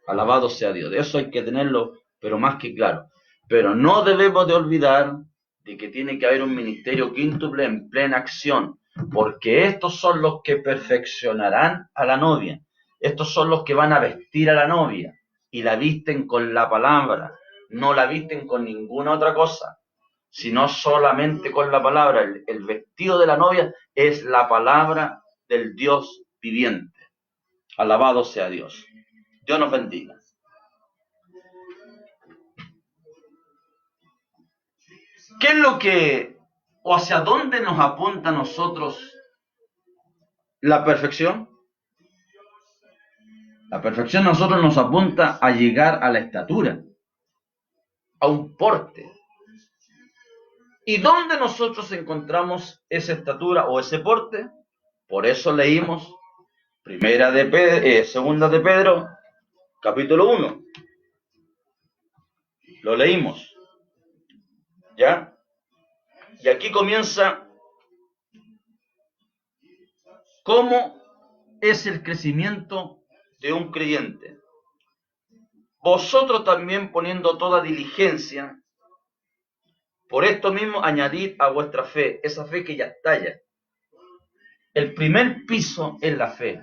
S1: Alabado sea Dios. De eso hay que tenerlo, pero más que claro. Pero no debemos de olvidar de que tiene que haber un ministerio quíntuple en plena acción, porque estos son los que perfeccionarán a la novia. Estos son los que van a vestir a la novia y la visten con la palabra, no la visten con ninguna otra cosa, sino solamente con la palabra. El vestido de la novia es la palabra del Dios viviente. Alabado sea Dios. Dios nos bendiga. ¿Qué es lo que, o hacia dónde nos apunta a nosotros la perfección? La perfección a nosotros nos apunta a llegar a la estatura, a un porte. ¿Y dónde nosotros encontramos esa estatura o ese porte? Por eso leímos segunda de Pedro, capítulo 1. Lo leímos. ¿Ya? Y aquí comienza cómo es el crecimiento de un creyente. Vosotros también poniendo toda diligencia, por esto mismo añadid a vuestra fe, esa fe que ya está ya. El primer piso es la fe.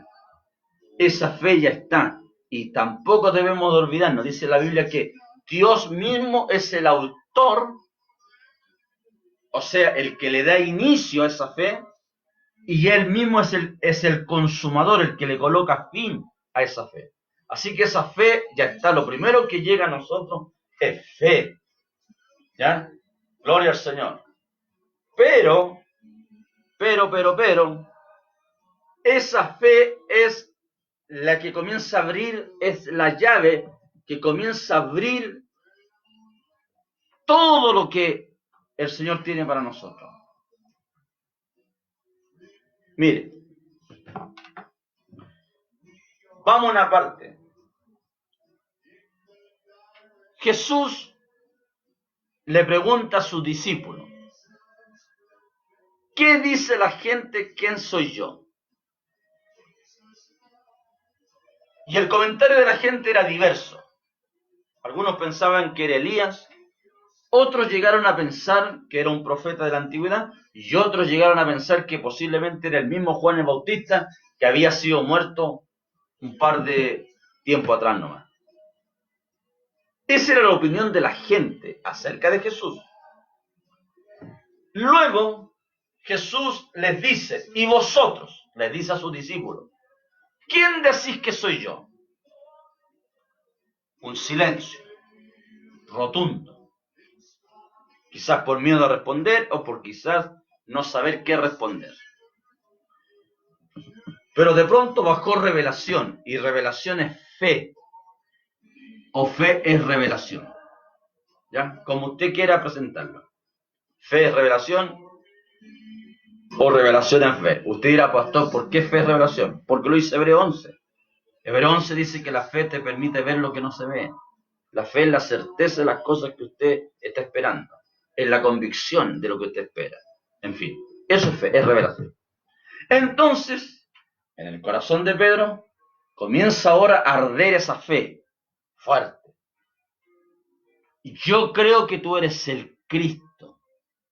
S1: Esa fe ya está. Y tampoco debemos de olvidarnos, dice la Biblia, que Dios mismo es el autor, o sea, el que le da inicio a esa fe, y Él mismo es el consumador, el que le coloca fin a esa fe. Así que esa fe ya está. Lo primero que llega a nosotros es fe. ¿Ya? Gloria al Señor. Pero, esa fe es la que comienza a abrir, es la llave que comienza a abrir todo lo que el Señor tiene para nosotros. Mire, vamos a una parte. Jesús le pregunta a sus discípulos, ¿qué dice la gente? ¿Quién soy yo? Y el comentario de la gente era diverso. Algunos pensaban que era Elías, otros llegaron a pensar que era un profeta de la antigüedad, y otros llegaron a pensar que posiblemente era el mismo Juan el Bautista, que había sido muerto un par de tiempo atrás nomás. Esa era la opinión de la gente acerca de Jesús. Luego, Jesús les dice, y vosotros, les dice a sus discípulos, ¿quién decís que soy yo? Un silencio rotundo. Quizás por miedo a responder o por quizás no saber qué responder. Pero de pronto bajó revelación, y revelación es fe, o fe es revelación. ¿Ya? Como usted quiera presentarlo. Fe es revelación, o revelación es fe. Usted dirá, pastor, ¿por qué fe es revelación? Porque lo dice Hebreo 11. Hebreo 11 dice que la fe te permite ver lo que no se ve. La fe es la certeza de las cosas que usted está esperando. Es la convicción de lo que usted espera. En fin, eso es fe, es revelación. Entonces, en el corazón de Pedro Comienza ahora a arder esa fe fuerte. Yo creo que tú eres el Cristo,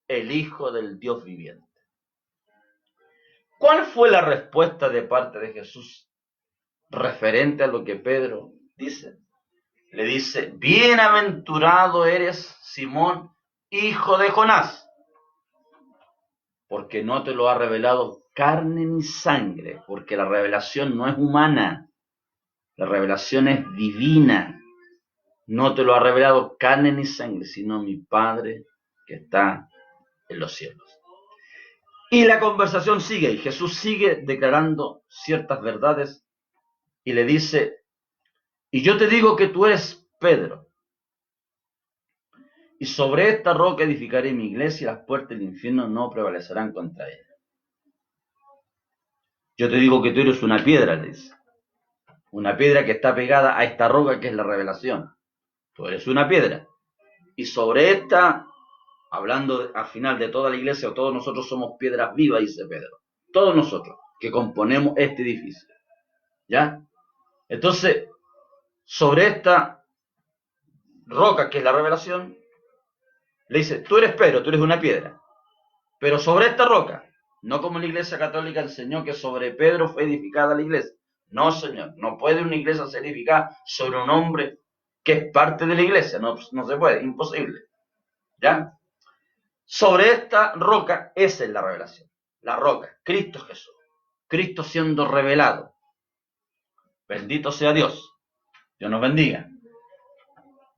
S1: el Hijo del Dios viviente. ¿Cuál fue la respuesta de parte de Jesús referente a lo que Pedro dice? Le dice, bienaventurado eres, Simón, hijo de Jonás, porque no te lo ha revelado carne ni sangre, porque la revelación no es humana, la revelación es divina. No te lo ha revelado carne ni sangre, sino mi Padre que está en los cielos. Y la conversación sigue, y Jesús sigue declarando ciertas verdades, y le dice, y yo te digo que tú eres Pedro, y sobre esta roca edificaré mi iglesia, y las puertas del infierno no prevalecerán contra ella. Yo te digo que tú eres una piedra, le dice. Una piedra que está pegada a esta roca que es la revelación. Tú eres una piedra. Y sobre esta, hablando al final de toda la iglesia, todos nosotros somos piedras vivas, dice Pedro. Todos nosotros que componemos este edificio. ¿Ya? Entonces, sobre esta roca que es la revelación, le dice, tú eres Pedro, tú eres una piedra. Pero sobre esta roca, no como la iglesia católica enseñó que sobre Pedro fue edificada la iglesia. No, señor, no puede una iglesia ser edificada sobre un hombre que es parte de la iglesia. No se puede, imposible. ¿Ya? Sobre esta roca, esa es la revelación. La roca, Cristo Jesús. Cristo siendo revelado. Bendito sea Dios. Dios nos bendiga.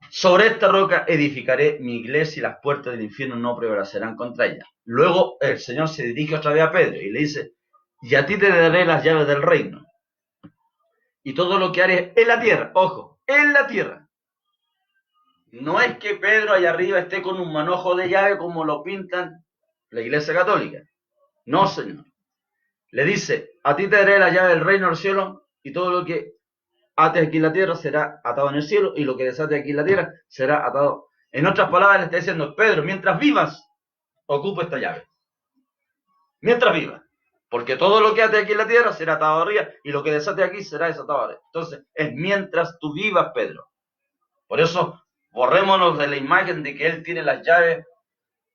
S1: Sobre esta roca edificaré mi iglesia y las puertas del infierno no prevalecerán contra ella. Luego el Señor se dirige otra vez a Pedro y le dice, y a ti te daré las llaves del reino. Y todo lo que haré en la tierra, ojo, en la tierra. No es que Pedro allá arriba esté con un manojo de llave como lo pintan la iglesia católica. No, Señor. Le dice, a ti te daré la llave del reino del cielo y todo lo que ates aquí en la tierra será atado en el cielo y lo que desate aquí en la tierra será atado. En otras palabras le está diciendo, Pedro, mientras vivas, ocupa esta llave. Mientras vivas. Porque todo lo que ate aquí en la tierra será atado arriba y lo que desate aquí será desatado arriba. Entonces, es mientras tú vivas, Pedro. Por eso, borrémonos de la imagen de que él tiene las llaves.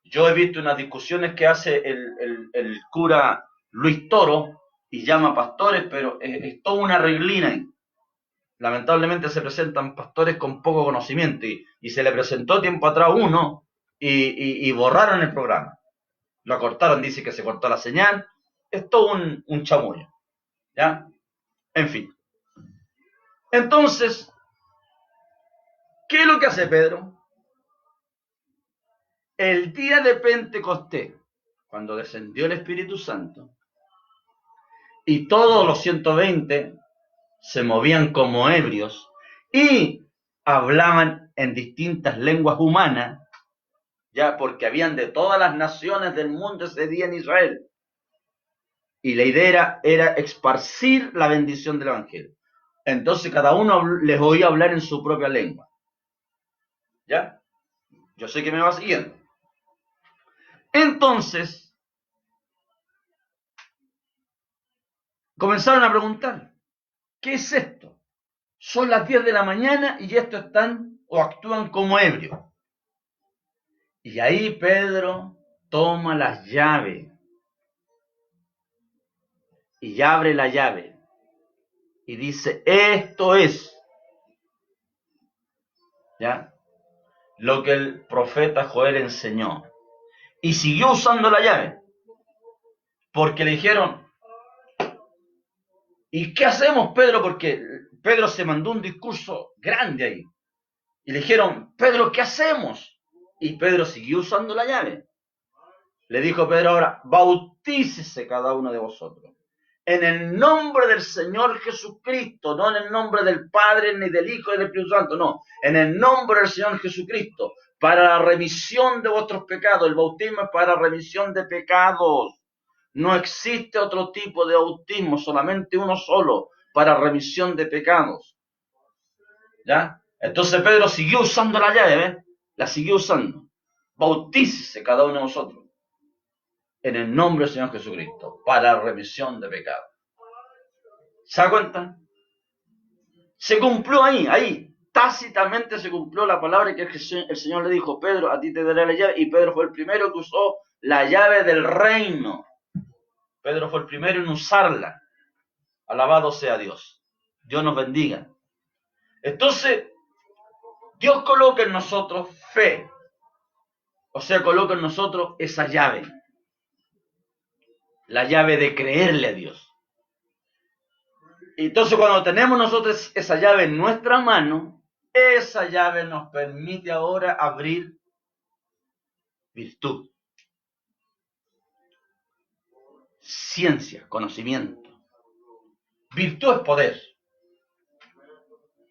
S1: Yo he visto unas discusiones que hace el cura Luis Toro y llama pastores, pero es toda una reglina ahí. Lamentablemente se presentan pastores con poco conocimiento y se le presentó tiempo atrás uno y borraron el programa. Lo cortaron, dice que se cortó la señal. Es todo un chamullo. ¿Ya? En fin. Entonces, ¿qué es lo que hace Pedro? El día de Pentecostés, cuando descendió el Espíritu Santo, y todos los 120 se movían como ebrios y hablaban en distintas lenguas humanas, ya porque habían de todas las naciones del mundo ese día en Israel. Y la idea era esparcir la bendición del Evangelio. Entonces cada uno les oía hablar en su propia lengua. ¿Ya? Yo sé que me va siguiendo. Entonces, comenzaron a preguntar, ¿qué es esto? Son las 10 de la mañana y estos están o actúan como ebrios. Y ahí Pedro toma las llaves y abre la llave y dice, esto es, ¿ya? Lo que el profeta Joel enseñó. Y siguió usando la llave, porque le dijeron, ¿y qué hacemos, Pedro? Porque Pedro se mandó un discurso grande ahí. Y le dijeron, Pedro, ¿qué hacemos? Y Pedro siguió usando la llave. Le dijo Pedro ahora, bautícese cada uno de vosotros en el nombre del Señor Jesucristo, no en el nombre del Padre, ni del Hijo, ni del Espíritu Santo, no, en el nombre del Señor Jesucristo, para la remisión de vuestros pecados. El bautismo es para remisión de pecados. No existe otro tipo de bautismo, solamente uno solo, para remisión de pecados. ¿Ya? Entonces Pedro siguió usando la llave, ¿ves? La siguió usando. Bautícese cada uno de vosotros en el nombre del Señor Jesucristo, para remisión de pecados. ¿Se da cuenta? Se cumplió ahí, tácitamente se cumplió la palabra que el Señor le dijo: Pedro, a ti te daré la llave, y Pedro fue el primero que usó la llave del reino. Pedro fue el primero en usarla. Alabado sea Dios. Dios nos bendiga. Entonces, Dios coloca en nosotros fe. O sea, coloca en nosotros esa llave. La llave de creerle a Dios. Entonces, cuando tenemos nosotros esa llave en nuestra mano, esa llave nos permite ahora abrir virtud, ciencia, conocimiento. Virtud es poder.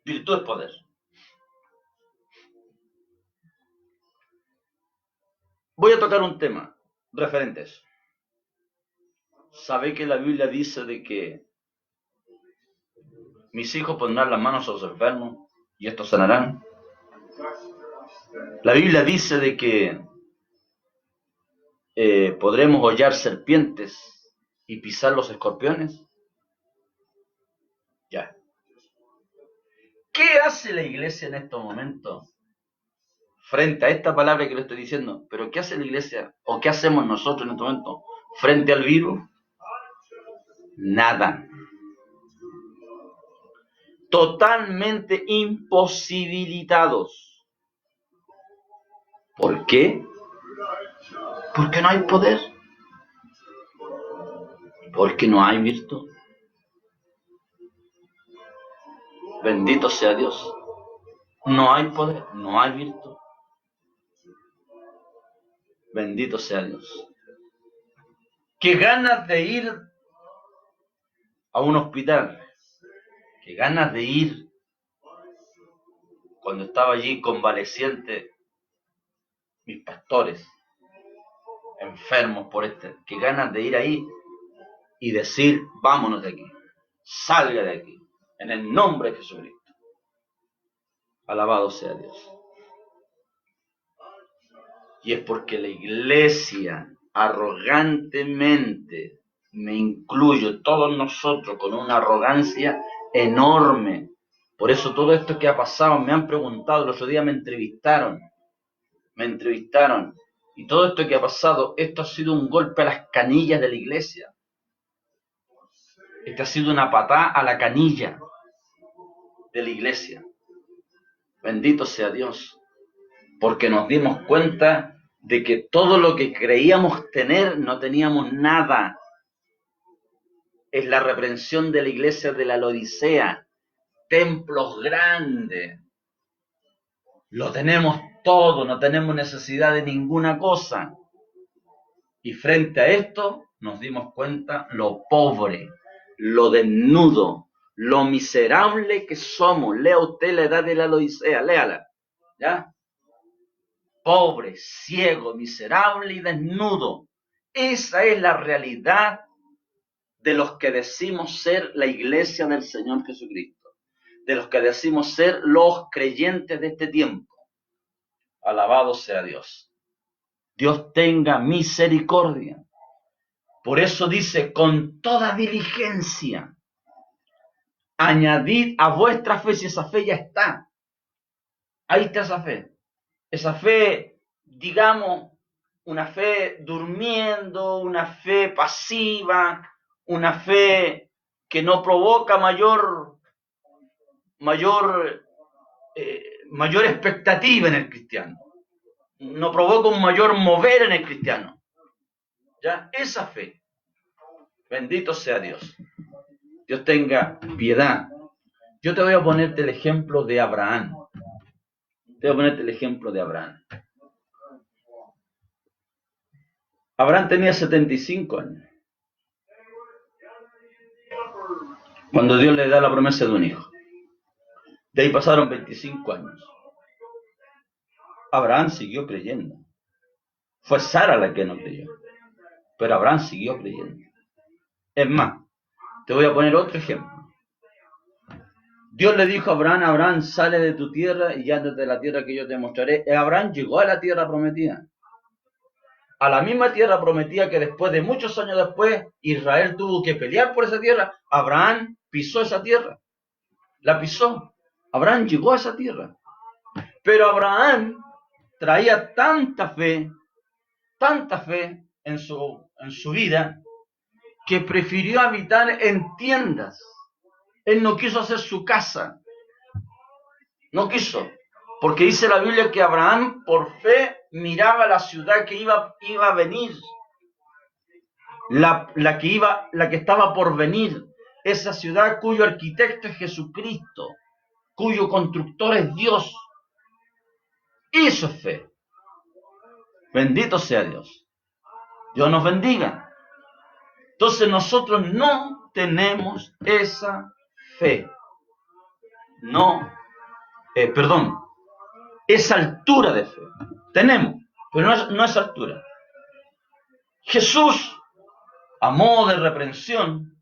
S1: Virtud es poder. Voy a tocar un tema referente a eso. ¿Sabéis que la Biblia dice de que mis hijos pondrán las manos a los enfermos y estos sanarán? La Biblia dice de que podremos hollar serpientes y pisar los escorpiones. Ya. ¿Qué hace la iglesia en estos momentos frente a esta palabra que le estoy diciendo? Pero ¿qué hace la iglesia o qué hacemos nosotros en este momento frente al virus? Nada. Totalmente imposibilitados. ¿Por qué? Porque no hay poder. Porque no hay virtud. Bendito sea Dios. No hay poder, no hay virtud. Bendito sea Dios. Qué ganas de ir a un hospital. Qué ganas de ir cuando estaba allí convaleciente, mis pastores, enfermos por qué ganas de ir ahí y decir: vámonos de aquí, salga de aquí, en el nombre de Jesucristo. Alabado sea Dios. Y es porque la iglesia arrogantemente, me incluyo, todos nosotros, con una arrogancia enorme. Por eso todo esto que ha pasado, me han preguntado, el otro día me entrevistaron, y todo esto que ha pasado, esto ha sido un golpe a las canillas de la iglesia. Esta ha sido una patada a la canilla de la iglesia. Bendito sea Dios, porque nos dimos cuenta de que todo lo que creíamos tener no teníamos nada. Es la reprensión de la iglesia de la Laodicea. Templos grandes. Lo tenemos todo, no tenemos necesidad de ninguna cosa. Y frente a esto nos dimos cuenta lo pobre, lo desnudo, lo miserable que somos. Lea usted la edad de la Laodicea, léala. ¿Ya? Pobre, ciego, miserable y desnudo. Esa es la realidad de los que decimos ser la iglesia del Señor Jesucristo, de los que decimos ser los creyentes de este tiempo. Alabado sea Dios. Dios tenga misericordia. Por eso dice: con toda diligencia, añadid a vuestra fe, si esa fe ya está. Ahí está esa fe. Esa fe, digamos, una fe durmiendo, una fe pasiva, una fe que no provoca mayor expectativa en el cristiano. No provoca un mayor mover en el cristiano. ¿Ya? Esa fe. Bendito sea Dios. Dios tenga piedad. Yo te voy a ponerte el ejemplo de Abraham. Abraham tenía 75 años cuando Dios le da la promesa de un hijo. De ahí pasaron 25 años. Abraham siguió creyendo. Fue Sara la que no creyó, pero Abraham siguió creyendo. Es más, te voy a poner otro ejemplo. Dios le dijo a Abraham: Abraham, sale de tu tierra y anda de la tierra que yo te mostraré. Y Abraham llegó a la tierra prometida. A la misma tierra prometida que después de muchos años después, Israel tuvo que pelear por esa tierra. Abraham pisó esa tierra. la pisó. Abraham llegó a esa tierra. Pero Abraham traía tanta fe en su vida, que prefirió habitar en tiendas. Él no quiso hacer su casa. No quiso. Porque dice la Biblia que Abraham por fe miraba la ciudad que iba a venir. La que estaba por venir. Esa ciudad cuyo arquitecto es Jesucristo. Cuyo constructor es Dios. Eso es fe. Bendito sea Dios. Dios nos bendiga. Entonces nosotros no tenemos esa fe. Esa altura de fe. Tenemos, pero no es altura. Jesús, a modo de reprensión,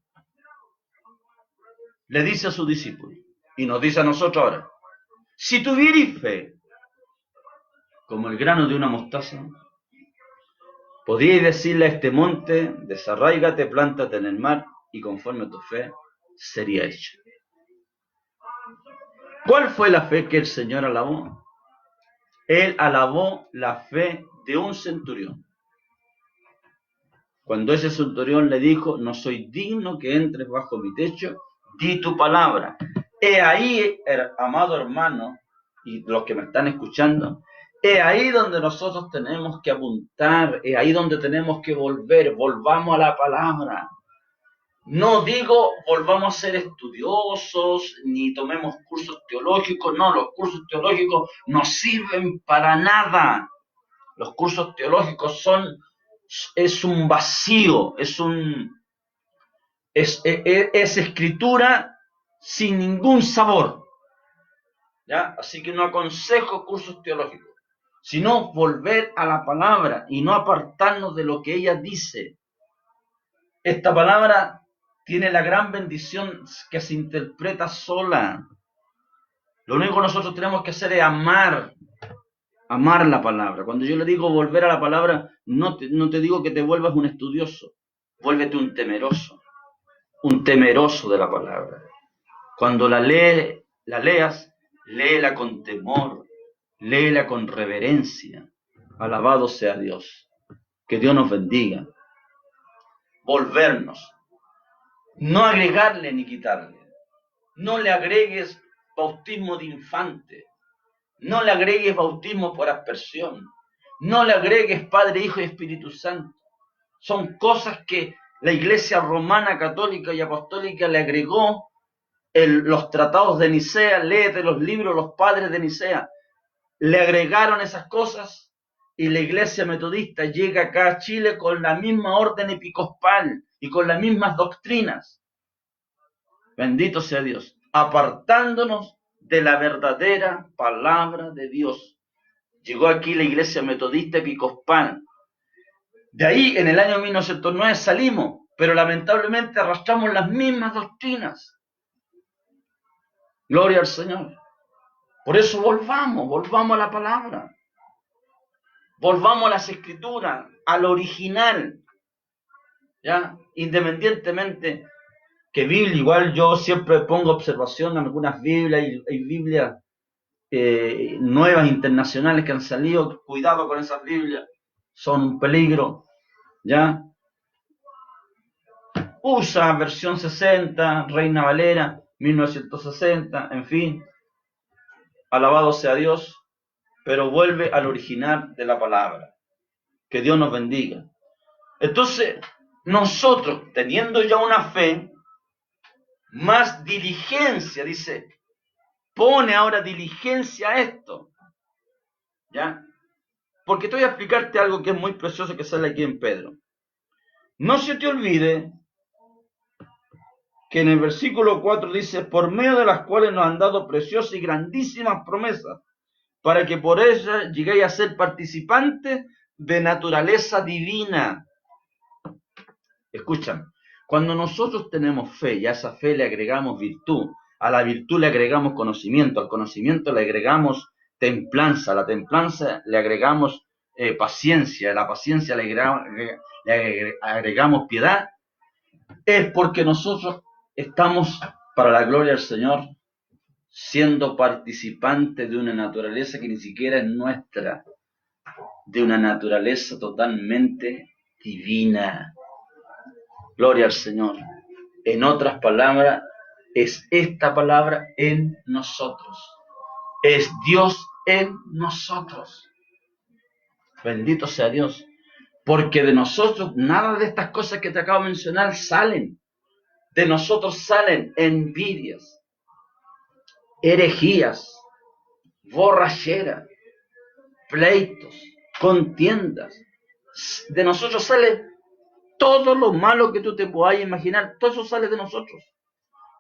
S1: le dice a sus discípulos, y nos dice a nosotros ahora, si tuvierais fe, como el grano de una mostaza, podíais decirle a este monte, desarráigate, plántate en el mar, y conforme a tu fe, sería hecho. ¿Cuál fue la fe que el Señor alabó? Él alabó la fe de un centurión. Cuando ese centurión le dijo, no soy digno que entres bajo mi techo, di tu palabra. He ahí, amado hermano, y los que me están escuchando, he ahí donde nosotros tenemos que apuntar, he ahí donde tenemos que volvamos a la palabra. No digo volvamos a ser estudiosos, ni tomemos cursos teológicos, no, los cursos teológicos no sirven para nada. Los cursos teológicos es un vacío, es escritura sin ningún sabor. ¿Ya? Así que no aconsejo cursos teológicos, sino volver a la palabra y no apartarnos de lo que ella dice. Esta palabra tiene la gran bendición que se interpreta sola. Lo único que nosotros tenemos que hacer es amar la palabra. Cuando yo le digo volver a la palabra, no te digo que te vuelvas un estudioso, vuélvete un temeroso de la palabra. Cuando la leas, léela con temor, léela con reverencia. Alabado sea Dios. Que Dios nos bendiga. Volvernos. No agregarle ni quitarle. No le agregues bautismo de infante. No le agregues bautismo por aspersión. No le agregues Padre, Hijo y Espíritu Santo. Son cosas que la Iglesia romana, católica y apostólica le agregó los tratados de Nicea. Léete los libros, los padres de Nicea. Le agregaron esas cosas y la Iglesia metodista llega acá a Chile con la misma orden episcopal y con las mismas doctrinas. Bendito sea Dios. Apartándonos de la verdadera palabra de Dios. Llegó aquí la Iglesia Metodista Episcopal. De ahí, en el año 1909 salimos, pero lamentablemente arrastramos las mismas doctrinas. Gloria al Señor. Por eso volvamos a la palabra. Volvamos a las Escrituras, al original. ¿Ya? Independientemente que Biblia, igual yo siempre pongo observación en algunas Biblias, hay Biblias nuevas internacionales que han salido, cuidado con esas Biblias, son un peligro, ¿ya? Usa versión 60, Reina Valera, 1960, en fin, alabado sea Dios, pero vuelve al original de la palabra. Que Dios nos bendiga. Entonces, nosotros, teniendo ya una fe, más diligencia, dice, pone ahora diligencia a esto, ¿ya? Porque te voy a explicarte algo que es muy precioso que sale aquí en Pedro. No se te olvide que en el versículo 4 dice, por medio de las cuales nos han dado preciosas y grandísimas promesas, para que por ellas lleguéis a ser participantes de naturaleza divina. Escuchan, cuando nosotros tenemos fe y a esa fe le agregamos virtud, a la virtud le agregamos conocimiento, al conocimiento le agregamos templanza, a la templanza le agregamos paciencia, a la paciencia le agregamos piedad, es porque nosotros estamos, para la gloria del Señor, siendo participante de una naturaleza que ni siquiera es nuestra, de una naturaleza totalmente divina. Gloria al Señor. En otras palabras, es esta palabra en nosotros. Es Dios en nosotros. Bendito sea Dios. Porque de nosotros nada de estas cosas que te acabo de mencionar salen. De nosotros salen envidias, herejías, borrachera, pleitos, contiendas. De nosotros sale todo lo malo que tú te puedas imaginar. Todo eso sale de nosotros.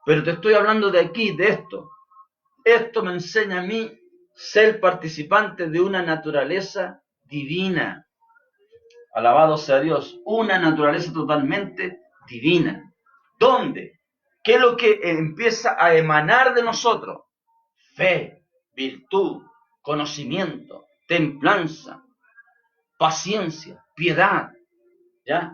S1: Pero te estoy hablando de aquí, de esto. Esto me enseña a mí ser participante de una naturaleza divina. Alabado sea Dios. Una naturaleza totalmente divina. ¿Dónde? ¿Qué es lo que empieza a emanar de nosotros? Fe, virtud, conocimiento, templanza, paciencia, piedad. ¿Ya?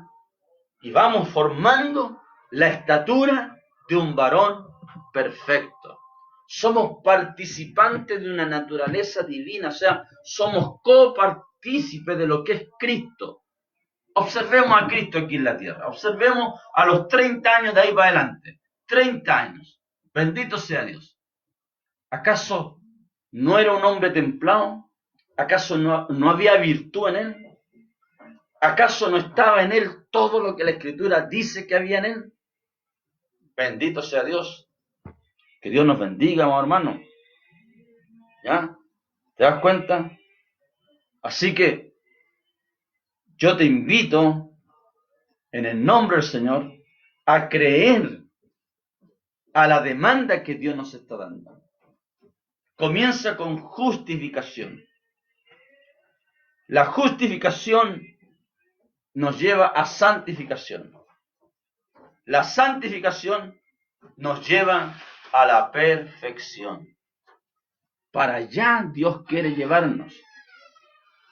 S1: Y vamos formando la estatura de un varón perfecto. Somos participantes de una naturaleza divina, o sea, somos copartícipes de lo que es Cristo. Observemos a Cristo aquí en la tierra, observemos a los 30 años de ahí para adelante, 30 años, bendito sea Dios. ¿Acaso no era un hombre templado? ¿Acaso no había virtud en él? ¿Acaso no estaba en él todo lo que la Escritura dice que había en él? Bendito sea Dios. Que Dios nos bendiga, hermano. ¿Ya? ¿Te das cuenta? Así que yo te invito, en el nombre del Señor, a creer a la demanda que Dios nos está dando. Comienza con justificación. La justificación nos lleva a santificación. La santificación nos lleva a la perfección. Para allá Dios quiere llevarnos,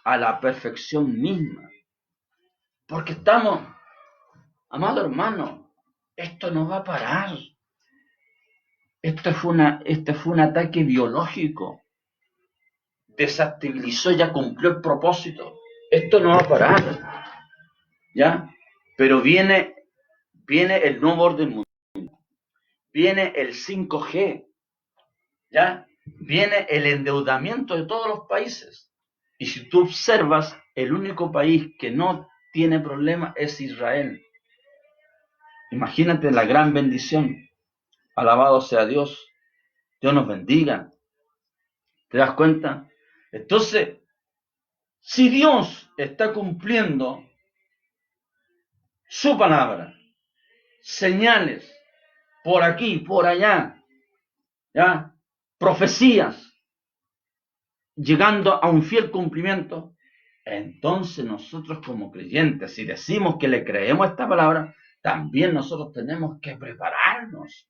S1: a la perfección misma. Porque estamos, amado hermano, esto no va a parar. Este fue un ataque biológico. Desestabilizó, ya cumplió el propósito. Esto no va a parar. ¿Ya? Pero viene el nuevo orden mundial. Viene el 5G. ¿Ya? Viene el endeudamiento de todos los países. Y si tú observas, el único país que no tiene problema es Israel. Imagínate la gran bendición. Alabado sea Dios. Dios nos bendiga. ¿Te das cuenta? Entonces, si Dios está cumpliendo su palabra, señales por aquí, por allá, ¿ya? Profecías, llegando a un fiel cumplimiento, entonces nosotros como creyentes, si decimos que le creemos a esta palabra, también nosotros tenemos que prepararnos,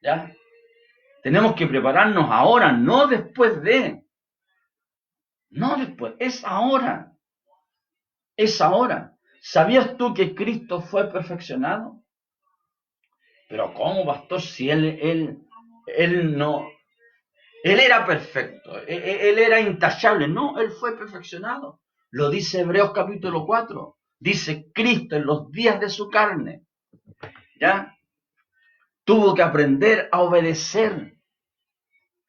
S1: ¿ya? Tenemos que prepararnos ahora, no después de. No después, es ahora. Es ahora. ¿Sabías tú que Cristo fue perfeccionado? Pero ¿cómo, pastor? Si él no... Él era perfecto, él era intachable. No, él fue perfeccionado. Lo dice Hebreos capítulo 4. Dice Cristo en los días de su carne, ¿ya? Tuvo que aprender a obedecer.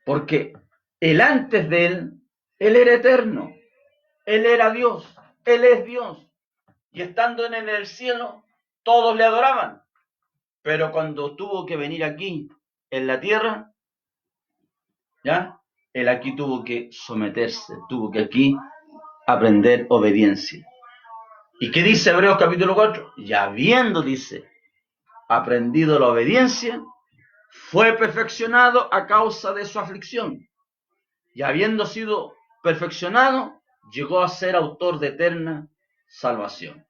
S1: Porque el antes de él era eterno. Él era Dios. Él es Dios. Y estando en el cielo, todos le adoraban. Pero cuando tuvo que venir aquí, en la tierra, ¿ya? Él aquí tuvo que someterse, tuvo que aquí aprender obediencia. ¿Y qué dice Hebreos capítulo 4? Y habiendo, dice, aprendido la obediencia, fue perfeccionado a causa de su aflicción. Y habiendo sido perfeccionado, llegó a ser autor de eterna salvación.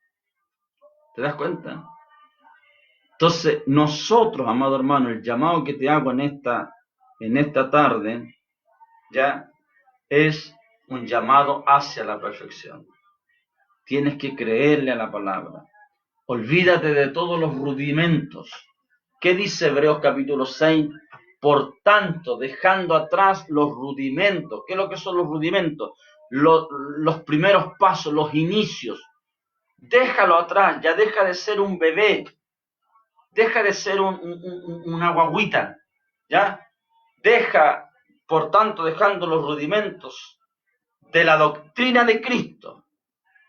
S1: ¿Te das cuenta? Entonces, nosotros, amado hermano, el llamado que te hago en esta tarde, ya es un llamado hacia la perfección. Tienes que creerle a la palabra. Olvídate de todos los rudimentos. ¿Qué dice Hebreos capítulo 6? Por tanto, dejando atrás los rudimentos. ¿Qué es lo que son los rudimentos? Los primeros pasos, los inicios. Déjalo atrás, ya deja de ser un bebé. Deja de ser una guaguita, ¿ya? Deja, por tanto, dejando los rudimentos de la doctrina de Cristo,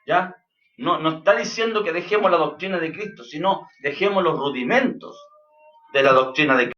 S1: ¿ya? No está diciendo que dejemos la doctrina de Cristo, sino dejemos los rudimentos de la doctrina de Cristo.